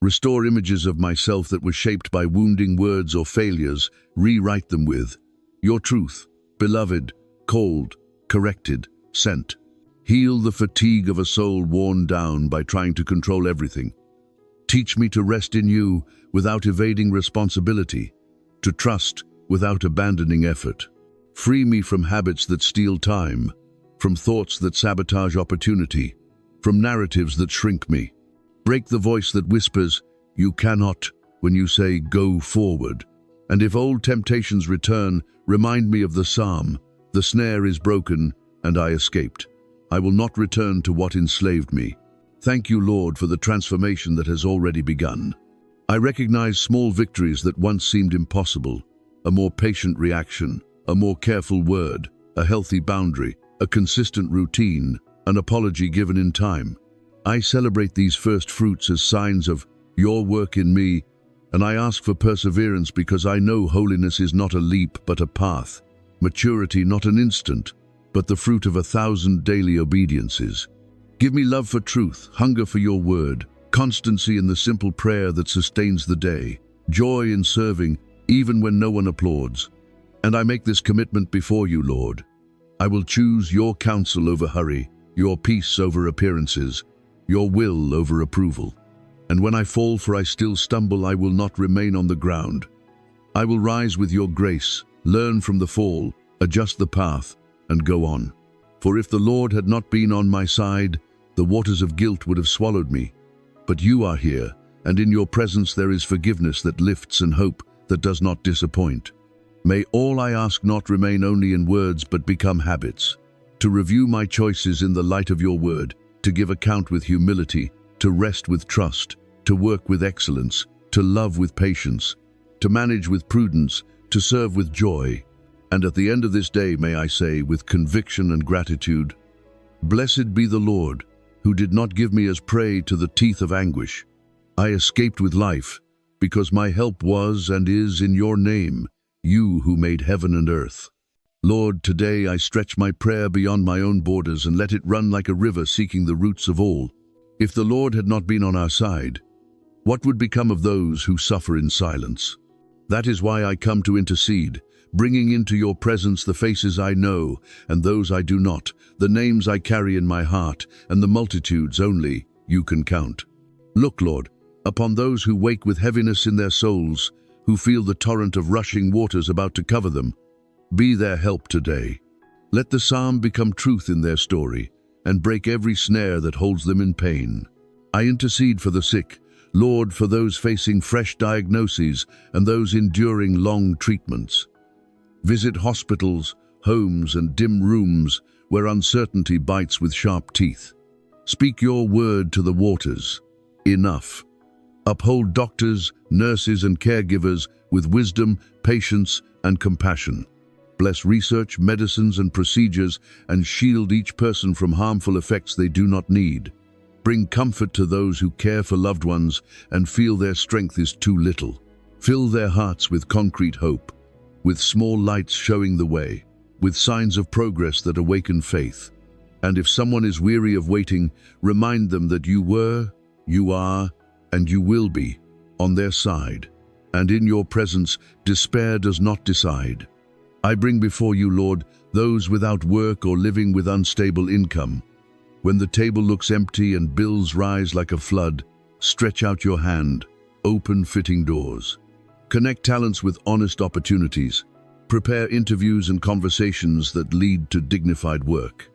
S1: Restore images of myself that were shaped by wounding words or failures, rewrite them with your truth, beloved, called, corrected, sent. Heal the fatigue of a soul worn down by trying to control everything. Teach me to rest in you without evading responsibility, to trust without abandoning effort. Free me from habits that steal time, from thoughts that sabotage opportunity, from narratives that shrink me. Break the voice that whispers, "You cannot," when you say, "Go forward." And if old temptations return, remind me of the psalm, "The snare is broken, and I escaped. I will not return to what enslaved me." Thank you, Lord, for the transformation that has already begun. I recognize small victories that once seemed impossible: a more patient reaction, a more careful word, a healthy boundary, a consistent routine, an apology given in time. I celebrate these first fruits as signs of your work in me, and I ask for perseverance because I know holiness is not a leap but a path, maturity not an instant, but the fruit of 1,000 daily obediences. Give me love for truth, hunger for your word, constancy in the simple prayer that sustains the day, joy in serving even when no one applauds. And I make this commitment before you, Lord. I will choose your counsel over hurry, your peace over appearances, your will over approval. And when I fall, for I still stumble, I will not remain on the ground. I will rise with your grace, learn from the fall, adjust the path, and go on. For if the Lord had not been on my side, the waters of guilt would have swallowed me. But you are here, and in your presence there is forgiveness that lifts and hope that does not disappoint. May all I ask not remain only in words but become habits. To review my choices in the light of your word, to give account with humility, to rest with trust, to work with excellence, to love with patience, to manage with prudence, to serve with joy. And at the end of this day may I say with conviction and gratitude, "Blessed be the Lord, who did not give me as prey to the teeth of anguish. I escaped with life, because my help was and is in your name, you who made heaven and earth." Lord, today I stretch my prayer beyond my own borders and let it run like a river seeking the roots of all. If the Lord had not been on our side, what would become of those who suffer in silence? That is why I come to intercede, bringing into your presence the faces I know and those I do not, the names I carry in my heart and the multitudes only you can count. Look, Lord, upon those who wake with heaviness in their souls, who feel the torrent of rushing waters about to cover them. Be their help today. Let the psalm become truth in their story and break every snare that holds them in pain. I intercede for the sick, Lord, for those facing fresh diagnoses and those enduring long treatments. Visit hospitals, homes, and dim rooms where uncertainty bites with sharp teeth. Speak your word to the waters. Enough. Uphold doctors, nurses, and caregivers with wisdom, patience, and compassion. Bless research, medicines, and procedures, and shield each person from harmful effects they do not need. Bring comfort to those who care for loved ones and feel their strength is too little. Fill their hearts with concrete hope, with small lights showing the way, with signs of progress that awaken faith. And if someone is weary of waiting, remind them that you were, you are, and you will be on their side. And in your presence, despair does not decide. I bring before you, Lord, those without work or living with unstable income. When the table looks empty and bills rise like a flood, stretch out your hand, open fitting doors. Connect talents with honest opportunities. Prepare interviews and conversations that lead to dignified work.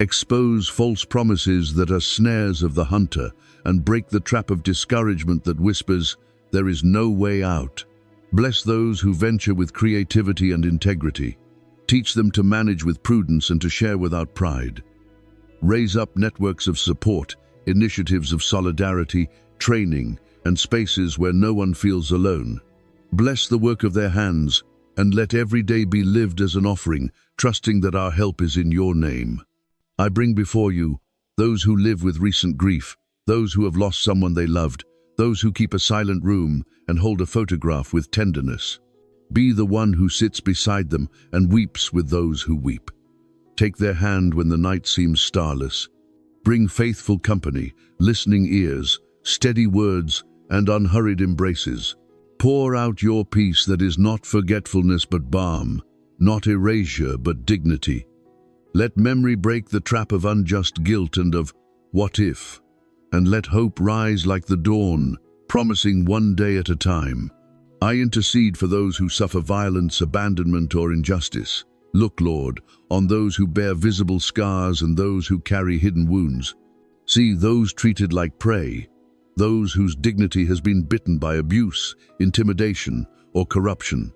S1: Expose false promises that are snares of the hunter and break the trap of discouragement that whispers, "There is no way out." Bless those who venture with creativity and integrity. Teach them to manage with prudence and to share without pride. Raise up networks of support, initiatives of solidarity, training, and spaces where no one feels alone. Bless the work of their hands, and let every day be lived as an offering, trusting that our help is in your name. I bring before you those who live with recent grief, those who have lost someone they loved, those who keep a silent room and hold a photograph with tenderness. Be the one who sits beside them and weeps with those who weep. Take their hand when the night seems starless. Bring faithful company, listening ears, steady words, and unhurried embraces. Pour out your peace that is not forgetfulness but balm, not erasure but dignity. Let memory break the trap of unjust guilt and of what if, and let hope rise like the dawn, promising one day at a time. I intercede for those who suffer violence, abandonment, or injustice. Look, Lord, on those who bear visible scars and those who carry hidden wounds. See those treated like prey, those whose dignity has been bitten by abuse, intimidation, or corruption.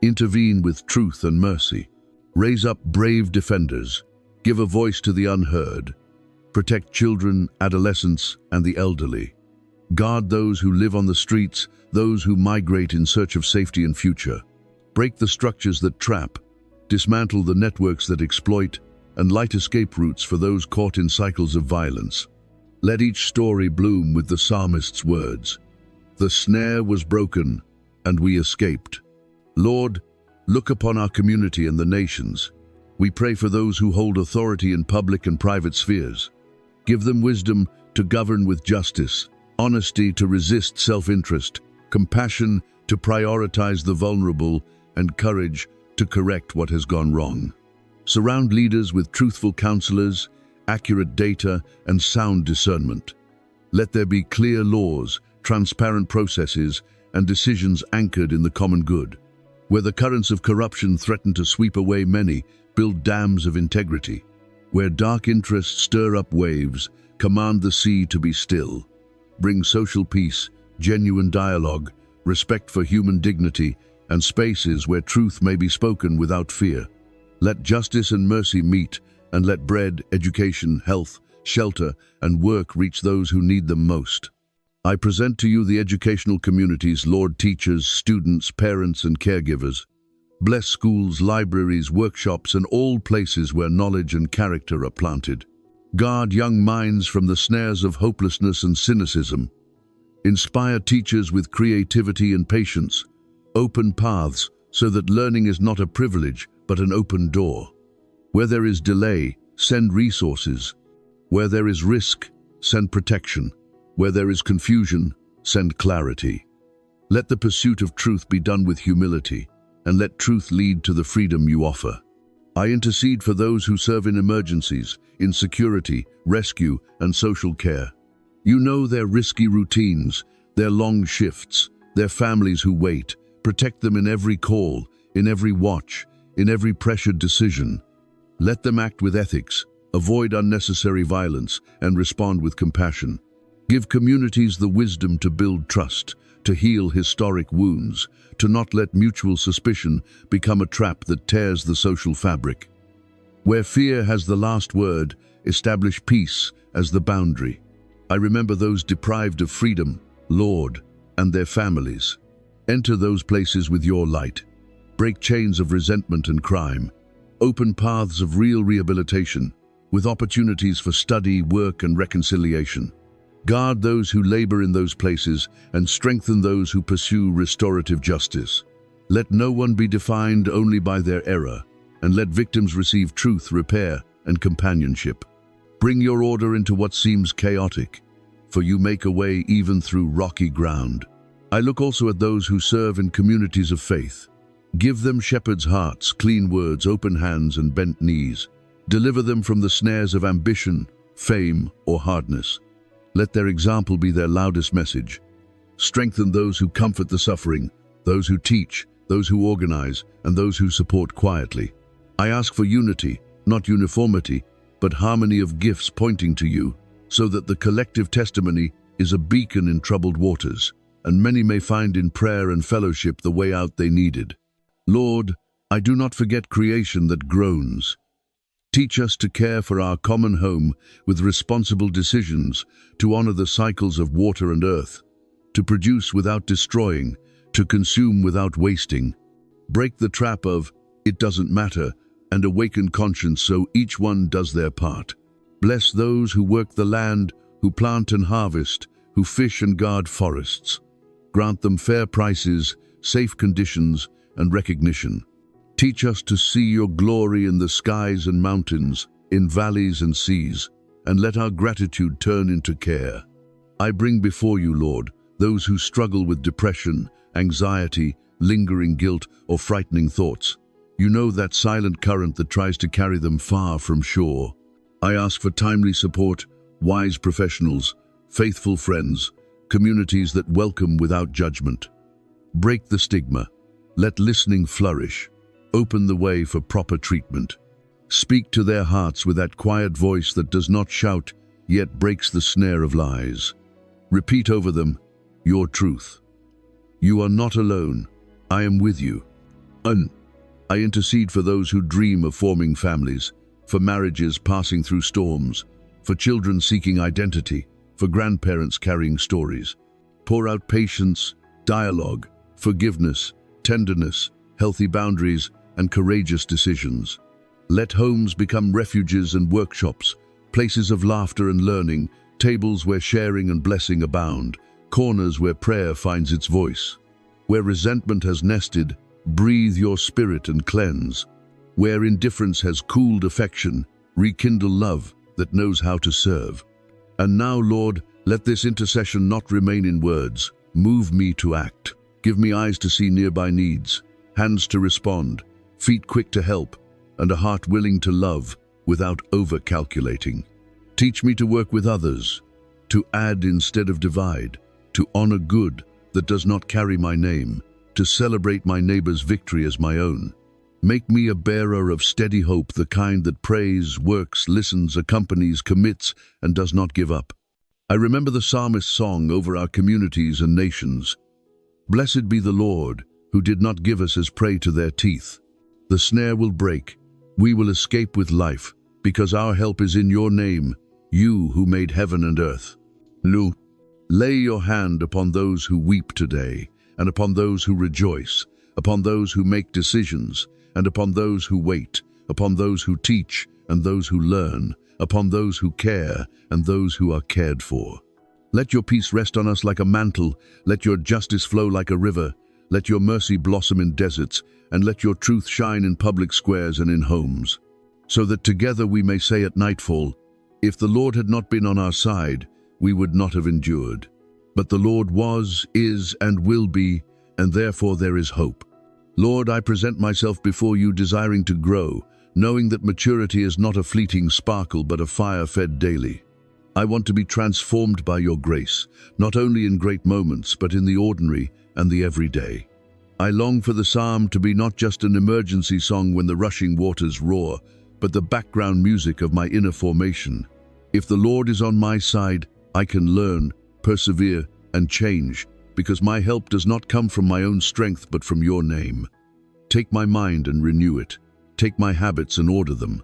S1: Intervene with truth and mercy. Raise up brave defenders. Give a voice to the unheard. Protect children, adolescents, and the elderly. Guard those who live on the streets, those who migrate in search of safety and future. Break the structures that trap, dismantle the networks that exploit, and light escape routes for those caught in cycles of violence. Let each story bloom with the psalmist's words. The snare was broken, and we escaped. Lord, look upon our community and the nations. We pray for those who hold authority in public and private spheres. Give them wisdom to govern with justice, honesty to resist self-interest, compassion to prioritize the vulnerable, and courage to correct what has gone wrong. Surround leaders with truthful counselors, accurate data, and sound discernment. Let there be clear laws, transparent processes, and decisions anchored in the common good. Where the currents of corruption threaten to sweep away many, build dams of integrity. Where dark interests stir up waves, command the sea to be still. Bring social peace, genuine dialogue, respect for human dignity, and spaces where truth may be spoken without fear. Let justice and mercy meet, and let bread, education, health, shelter, and work reach those who need them most. I present to you the educational communities, Lord, teachers, students, parents, and caregivers. Bless schools, libraries, workshops, and all places where knowledge and character are planted. Guard young minds from the snares of hopelessness and cynicism. Inspire teachers with creativity and patience. Open paths so that learning is not a privilege, but an open door. Where there is delay, send resources. Where there is risk, send protection. Where there is confusion, send clarity. Let the pursuit of truth be done with humility, and let truth lead to the freedom you offer. I intercede for those who serve in emergencies, in security, rescue, and social care. You know their risky routines, their long shifts, their families who wait. Protect them in every call, in every watch, in every pressured decision. Let them act with ethics, avoid unnecessary violence, and respond with compassion. Give communities the wisdom to build trust, to heal historic wounds, to not let mutual suspicion become a trap that tears the social fabric. Where fear has the last word, establish peace as the boundary. I remember those deprived of freedom, Lord, and their families. Enter those places with your light. Break chains of resentment and crime. Open paths of real rehabilitation, with opportunities for study, work, and reconciliation. Guard those who labor in those places and strengthen those who pursue restorative justice. Let no one be defined only by their error, and let victims receive truth, repair, and companionship. Bring your order into what seems chaotic, for you make a way even through rocky ground. I look also at those who serve in communities of faith. Give them shepherds' hearts, clean words, open hands, and bent knees. Deliver them from the snares of ambition, fame, or hardness. Let their example be their loudest message. Strengthen those who comfort the suffering, those who teach, those who organize, and those who support quietly. I ask for unity, not uniformity, but harmony of gifts pointing to you, so that the collective testimony is a beacon in troubled waters, and many may find in prayer and fellowship the way out they needed. Lord, I do not forget creation that groans. Teach us to care for our common home with responsible decisions, to honor the cycles of water and earth, to produce without destroying, to consume without wasting. Break the trap of, it doesn't matter, and awaken conscience so each one does their part. Bless those who work the land, who plant and harvest, who fish and guard forests. Grant them fair prices, safe conditions, and recognition. Teach us to see your glory in the skies and mountains, in valleys and seas, and let our gratitude turn into care. I bring before you, Lord, those who struggle with depression, anxiety, lingering guilt, or frightening thoughts. You know that silent current that tries to carry them far from shore. I ask for timely support, wise professionals, faithful friends, communities that welcome without judgment. Break the stigma. Let listening flourish. Open the way for proper treatment. Speak to their hearts with that quiet voice that does not shout, yet breaks the snare of lies. Repeat over them your truth. You are not alone. I am with you. I intercede for those who dream of forming families, for marriages passing through storms, for children seeking identity, for grandparents carrying stories. Pour out patience, dialogue, forgiveness, tenderness, healthy boundaries, and courageous decisions. Let homes become refuges and workshops, places of laughter and learning, tables where sharing and blessing abound, corners where prayer finds its voice. Where resentment has nested, breathe your spirit and cleanse. Where indifference has cooled affection, rekindle love that knows how to serve. And now, Lord, let this intercession not remain in words. Move me to act. Give me eyes to see nearby needs, hands to respond, feet quick to help, and a heart willing to love without over-calculating. Teach me to work with others, to add instead of divide, to honor good that does not carry my name, to celebrate my neighbor's victory as my own. Make me a bearer of steady hope, the kind that prays, works, listens, accompanies, commits, and does not give up. I remember the psalmist's song over our communities and nations. Blessed be the Lord, who did not give us as prey to their teeth. The snare will break. We will escape with life, because our help is in your name, you who made heaven and earth. Lay your hand upon those who weep today, and upon those who rejoice, upon those who make decisions, and upon those who wait, upon those who teach, and those who learn, upon those who care, and those who are cared for. Let your peace rest on us like a mantle, let your justice flow like a river, let your mercy blossom in deserts, and let your truth shine in public squares and in homes. So that together we may say at nightfall, if the Lord had not been on our side, we would not have endured. But the Lord was, is, and will be, and therefore there is hope. Lord, I present myself before you desiring to grow, knowing that maturity is not a fleeting sparkle but a fire fed daily. I want to be transformed by your grace, not only in great moments but in the ordinary and the everyday. I long for the psalm to be not just an emergency song when the rushing waters roar, but the background music of my inner formation. If the Lord is on my side, I can learn, persevere, and change, because my help does not come from my own strength but from your name. Take my mind and renew it. Take my habits and order them.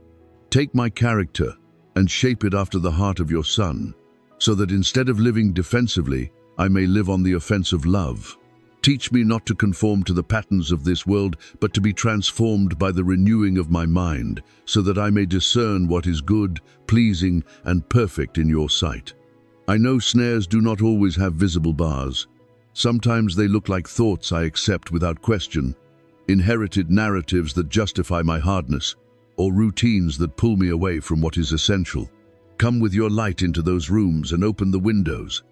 S1: Take my character and shape it after the heart of your Son, so that instead of living defensively, I may live on the offensive love. Teach me not to conform to the patterns of this world, but to be transformed by the renewing of my mind, so that I may discern what is good, pleasing, and perfect in your sight. I know snares do not always have visible bars. Sometimes they look like thoughts I accept without question, inherited narratives that justify my hardness, or routines that pull me away from what is essential. Come with your light into those rooms and open the windows.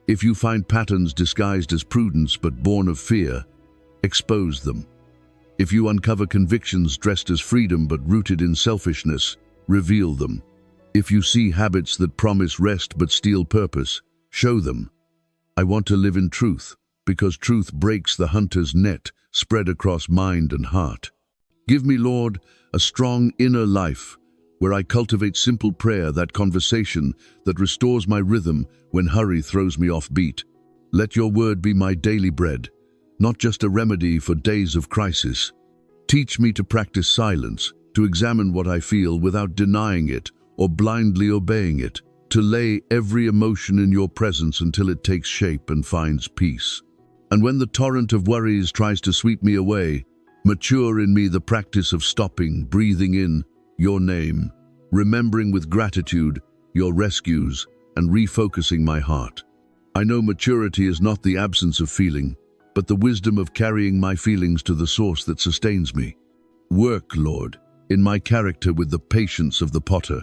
S1: If you find patterns disguised as prudence but born of fear, expose them. If you uncover convictions dressed as freedom but rooted in selfishness, reveal them. If you see habits that promise rest but steal purpose, show them. I want to live in truth, because truth breaks the hunter's net spread across mind and heart. Give me, Lord, a strong inner life, where I cultivate simple prayer, that conversation that restores my rhythm when hurry throws me off beat. Let your word be my daily bread, not just a remedy for days of crisis. Teach me to practice silence, to examine what I feel without denying it or blindly obeying it, to lay every emotion in your presence until it takes shape and finds peace. And when the torrent of worries tries to sweep me away, mature in me the practice of stopping, breathing in your name, remembering with gratitude your rescues, and refocusing my heart. I know maturity is not the absence of feeling, but the wisdom of carrying my feelings to the source that sustains me. Work, Lord, in my character with the patience of the potter.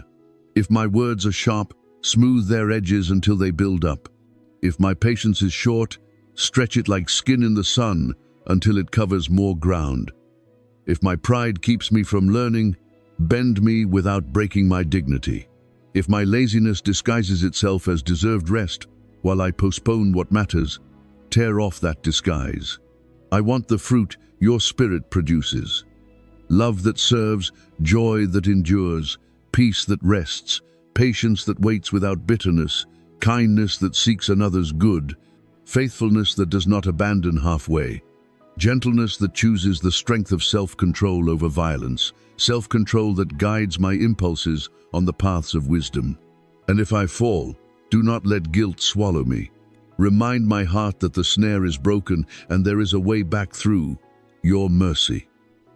S1: If my words are sharp, smooth their edges until they build up. If my patience is short, stretch it like skin in the sun until it covers more ground. If my pride keeps me from learning, bend me without breaking my dignity. If my laziness disguises itself as deserved rest while I postpone what matters, tear off that disguise. I want the fruit your Spirit produces. Love that serves, joy that endures, peace that rests, patience that waits without bitterness, kindness that seeks another's good, faithfulness that does not abandon halfway, gentleness that chooses the strength of self-control over violence, self-control that guides my impulses on the paths of wisdom. And if I fall, do not let guilt swallow me. Remind my heart that the snare is broken and there is a way back through your mercy.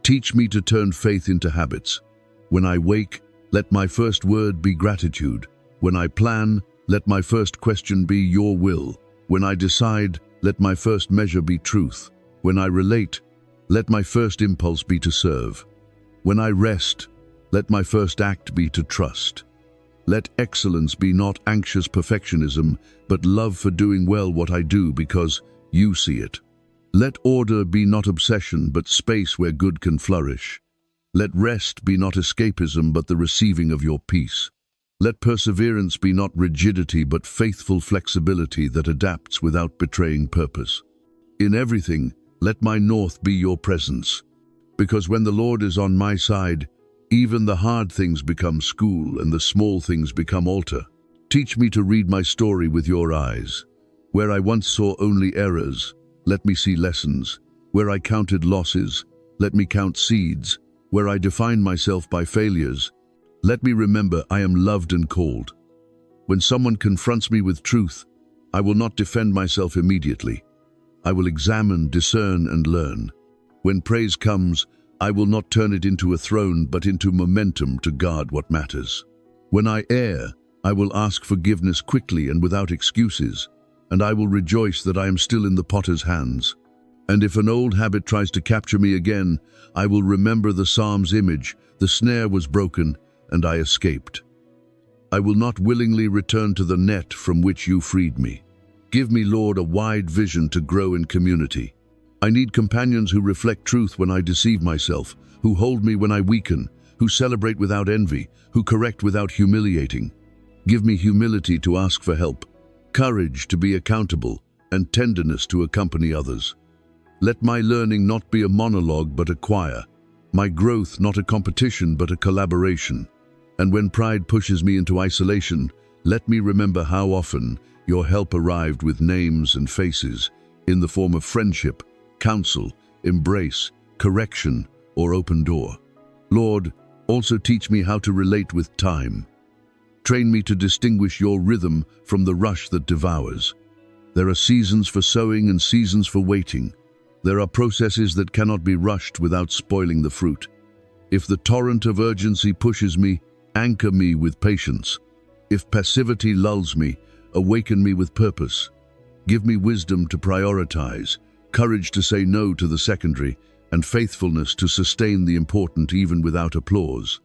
S1: Teach me to turn faith into habits. When I wake, let my first word be gratitude. When I plan, let my first question be your will. When I decide, let my first measure be truth. When I relate, let my first impulse be to serve. When I rest, let my first act be to trust. Let excellence be not anxious perfectionism, but love for doing well what I do because you see it. Let order be not obsession, but space where good can flourish. Let rest be not escapism, but the receiving of your peace. Let perseverance be not rigidity, but faithful flexibility that adapts without betraying purpose. In everything, let my north be your presence. Because when the Lord is on my side, even the hard things become school and the small things become altar. Teach me to read my story with your eyes. Where I once saw only errors, let me see lessons. Where I counted losses, let me count seeds. Where I defined myself by failures, let me remember I am loved and called. When someone confronts me with truth, I will not defend myself immediately. I will examine, discern, and learn. When praise comes, I will not turn it into a throne, but into momentum to guard what matters. When I err, I will ask forgiveness quickly and without excuses, and I will rejoice that I am still in the potter's hands. And if an old habit tries to capture me again, I will remember the Psalm's image: the snare was broken, and I escaped. I will not willingly return to the net from which you freed me. Give me, Lord, a wide vision to grow in community. I need companions who reflect truth when I deceive myself, who hold me when I weaken, who celebrate without envy, who correct without humiliating. Give me humility to ask for help, courage to be accountable, and tenderness to accompany others. Let my learning not be a monologue but a choir, my growth not a competition but a collaboration. And when pride pushes me into isolation, let me remember how often your help arrived with names and faces, in the form of friendship, counsel, embrace, correction, or open door. Lord, also teach me how to relate with time. Train me to distinguish your rhythm from the rush that devours. There are seasons for sowing and seasons for waiting. There are processes that cannot be rushed without spoiling the fruit. If the torrent of urgency pushes me, anchor me with patience. If passivity lulls me, awaken me with purpose. Give me wisdom to prioritize, courage to say no to the secondary, and faithfulness to sustain the important even without applause.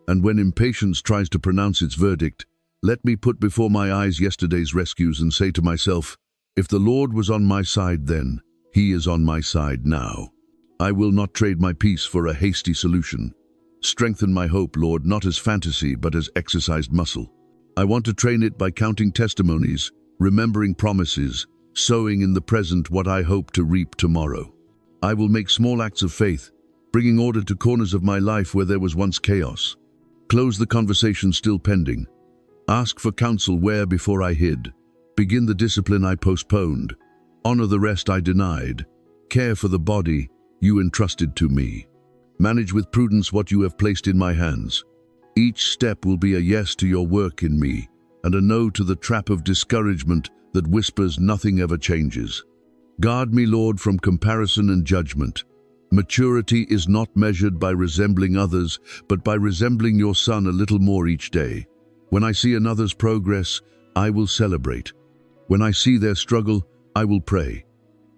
S1: And when impatience tries to pronounce its verdict, let me put before my eyes yesterday's rescues and say to myself, if the Lord was on my side then, He is on my side now. I will not trade my peace for a hasty solution. Strengthen my hope, Lord, not as fantasy, but as exercised muscle. I want to train it by counting testimonies, remembering promises, sowing in the present what I hope to reap tomorrow. I will make small acts of faith, bringing order to corners of my life where there was once chaos. Close the conversation still pending. Ask for counsel where before I hid. Begin the discipline I postponed. Honor the rest I denied. Care for the body you entrusted to me. Manage with prudence what you have placed in my hands. Each step will be a yes to your work in me, and a no to the trap of discouragement that whispers nothing ever changes. Guard me, Lord, from comparison and judgment. Maturity is not measured by resembling others, but by resembling your Son a little more each day. When I see another's progress, I will celebrate. When I see their struggle, I will pray.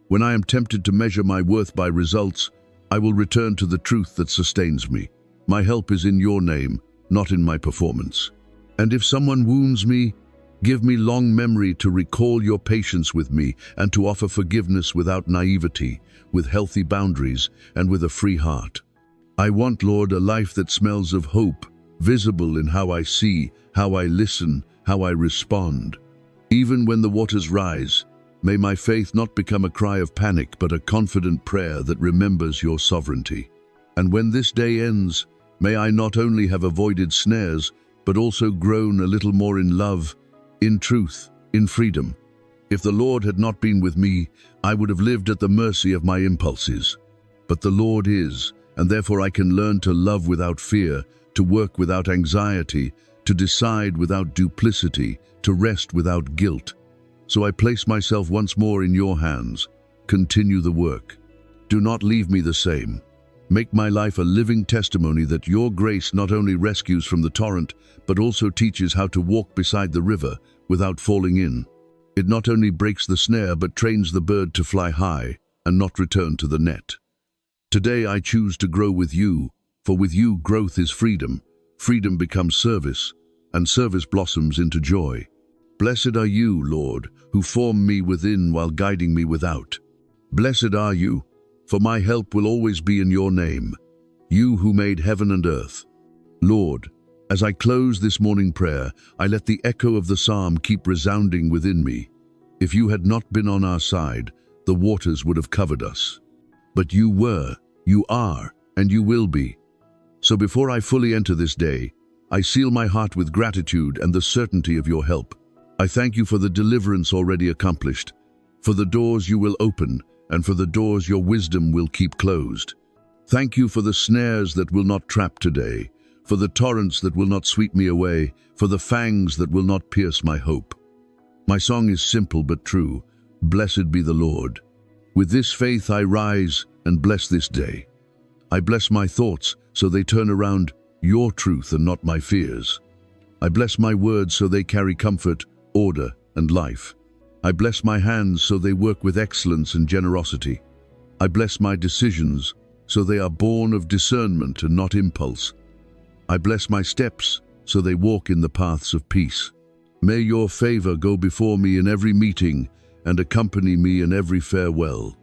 S1: When I am tempted to measure my worth by results, I will return to the truth that sustains me. My help is in your name, not in my performance. And if someone wounds me, give me long memory to recall your patience with me and to offer forgiveness without naivety, with healthy boundaries, and with a free heart. I want, Lord, a life that smells of hope, visible in how I see, how I listen, how I respond. Even when the waters rise, May my faith not become a cry of panic, but a confident prayer that remembers your sovereignty. And when this day ends, may I not only have avoided snares, but also grown a little more in love, in truth, in freedom. If the Lord had not been with me, I would have lived at the mercy of my impulses. But the Lord is, and therefore I can learn to love without fear, to work without anxiety, to decide without duplicity, to rest without guilt. So I place myself once more in your hands. Continue the work. Do not leave me the same. Make my life a living testimony that your grace not only rescues from the torrent, but also teaches how to walk beside the river without falling in. It not only breaks the snare, but trains the bird to fly high and not return to the net. Today I choose to grow with you, for with you growth is freedom. Freedom becomes service, and service blossoms into joy. Blessed are you, Lord, who form me within while guiding me without. Blessed are you, for my help will always be in your name, you who made heaven and earth. Lord, as I close this morning prayer, I let the echo of the psalm keep resounding within me. If you had not been on our side, the waters would have covered us. But you were, you are, and you will be. So before I fully enter this day, I seal my heart with gratitude and the certainty of your help. I thank you for the deliverance already accomplished, for the doors you will open, and for the doors your wisdom will keep closed. Thank you for the snares that will not trap today, for the torrents that will not sweep me away, for the fangs that will not pierce my hope. My song is simple but true. Blessed be the Lord. With this faith I rise and bless this day. I bless my thoughts so they turn around your truth and not my fears. I bless my words so they carry comfort, order, and life. I bless my hands so they work with excellence and generosity. I bless my decisions so they are born of discernment and not impulse. I bless my steps so they walk in the paths of peace. May your favor go before me in every meeting and accompany me in every farewell.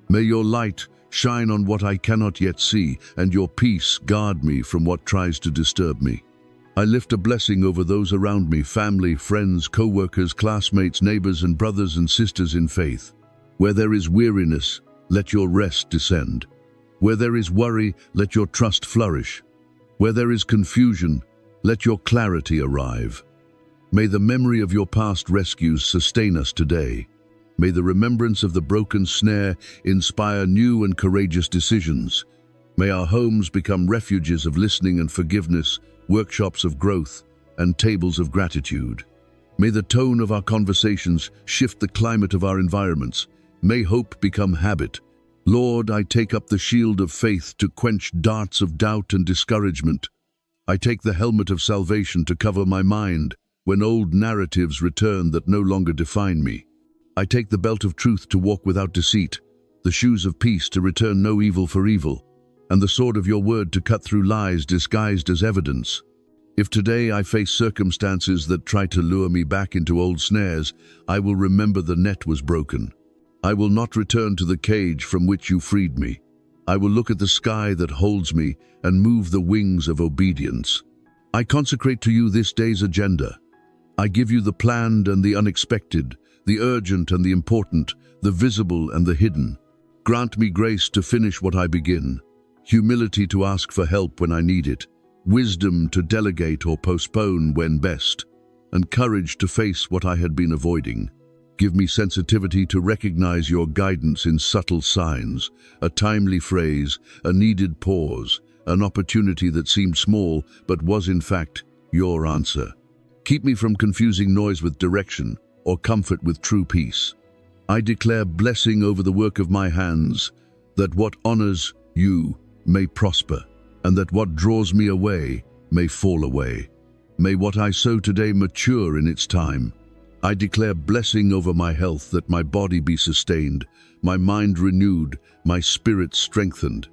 S1: May your light shine on what I cannot yet see, and your peace guard me from what tries to disturb me. I lift a blessing over those around me, family, friends, co-workers, classmates, neighbors, and brothers and sisters in faith. Where there is weariness, let your rest descend. Where there is worry, let your trust flourish. Where there is confusion, let your clarity arrive. May the memory of your past rescues sustain us today. May the remembrance of the broken snare inspire new and courageous decisions. May our homes become refuges of listening and forgiveness, workshops of growth, and tables of gratitude. May the tone of our conversations shift the climate of our environments. May hope become habit. Lord, I take up the shield of faith to quench darts of doubt and discouragement. I take the helmet of salvation to cover my mind when old narratives return that no longer define me. I take the belt of truth to walk without deceit, the shoes of peace to return no evil for evil, and the sword of your word to cut through lies disguised as evidence. If today I face circumstances that try to lure me back into old snares, I will remember the net was broken. I will not return to the cage from which you freed me. I will look at the sky that holds me and move the wings of obedience. I consecrate to you this day's agenda. I give you the planned and the unexpected, the urgent and the important, the visible and the hidden. Grant me grace to finish what I begin, humility to ask for help when I need it, wisdom to delegate or postpone when best, and courage to face what I had been avoiding. Give me sensitivity to recognize your guidance in subtle signs, a timely phrase, a needed pause, an opportunity that seemed small but was in fact your answer. Keep me from confusing noise with direction or comfort with true peace. I declare blessing over the work of my hands, that what honors you may prosper, and that what draws me away may fall away. May what I sow today mature in its time. I declare blessing over my health, that my body be sustained, my mind renewed, my spirit strengthened.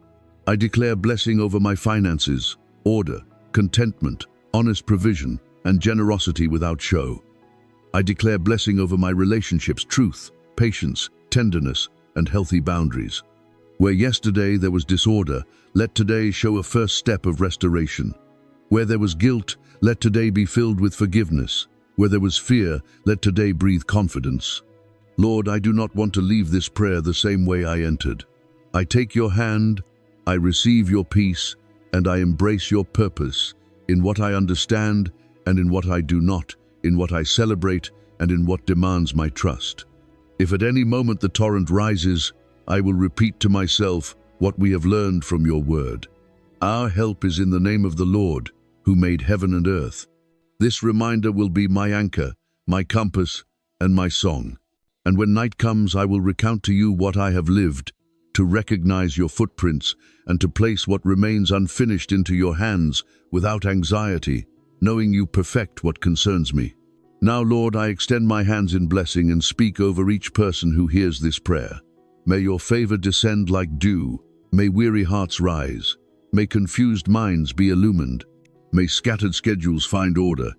S1: I declare blessing over my finances, order, contentment, honest provision, and generosity without show. I declare blessing over my relationships, truth, patience, tenderness, and healthy boundaries. Where yesterday there was disorder, let today show a first step of restoration. Where there was guilt, let today be filled with forgiveness. Where there was fear, let today breathe confidence. Lord, I do not want to leave this prayer the same way I entered. I take your hand, I receive your peace, and I embrace your purpose in what I understand and in what I do not, in what I celebrate and in what demands my trust. If at any moment the torrent rises, I will repeat to myself what we have learned from your word. Our help is in the name of the Lord, who made heaven and earth. This reminder will be my anchor, my compass, and my song. And when night comes, I will recount to you what I have lived, to recognize your footprints, and to place what remains unfinished into your hands without anxiety, knowing you perfect what concerns me. Now, Lord, I extend my hands in blessing and speak over each person who hears this prayer. May your favor descend like dew. May weary hearts rise. May confused minds be illumined. May scattered schedules find order.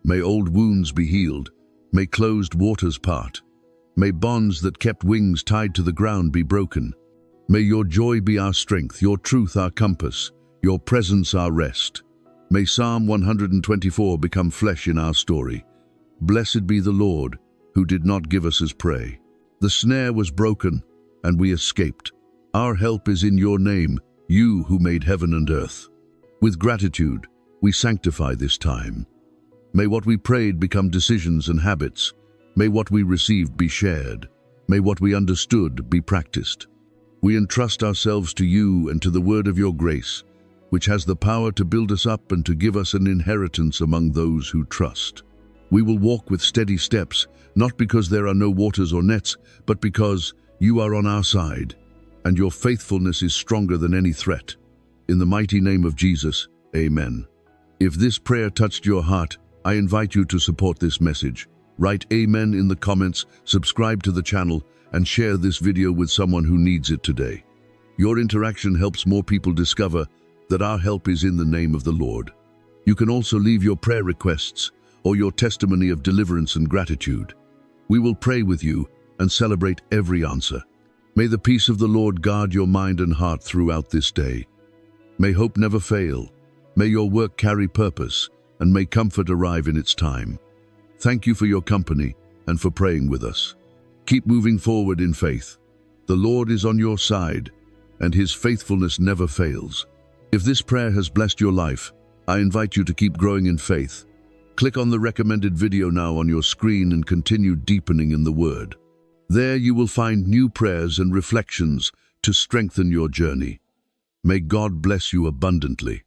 S1: May old wounds be healed. May closed waters part. May bonds that kept wings tied to the ground be broken. May your joy be our strength, your truth our compass, your presence our rest. May Psalm 124 become flesh in our story. Blessed be the Lord, who did not give us as prey. The snare was broken, and we escaped. Our help is in your name, you who made heaven and earth. With gratitude, we sanctify this time. May what we prayed become decisions and habits. May what we received be shared. May what we understood be practiced. We entrust ourselves to you and to the word of your grace, which has the power to build us up and to give us an inheritance among those who trust. We will walk with steady steps, not because there are no waters or nets, but because you are on our side, and your faithfulness is stronger than any threat. In the mighty name of Jesus, amen. If this prayer touched your heart, I invite you to support this message. Write amen in the comments, subscribe to the channel, and share this video with someone who needs it today. Your interaction helps more people discover that our help is in the name of the Lord. You can also leave your prayer requests or your testimony of deliverance and gratitude. We will pray with you and celebrate every answer. May the peace of the Lord guard your mind and heart throughout this day. May hope never fail. May your work carry purpose, and may comfort arrive in its time. Thank you for your company and for praying with us. Keep moving forward in faith. The Lord is on your side, and his faithfulness never fails. If this prayer has blessed your life, I invite you to keep growing in faith. Click on the recommended video now on your screen and continue deepening in the Word. There you will find new prayers and reflections to strengthen your journey. May God bless you abundantly.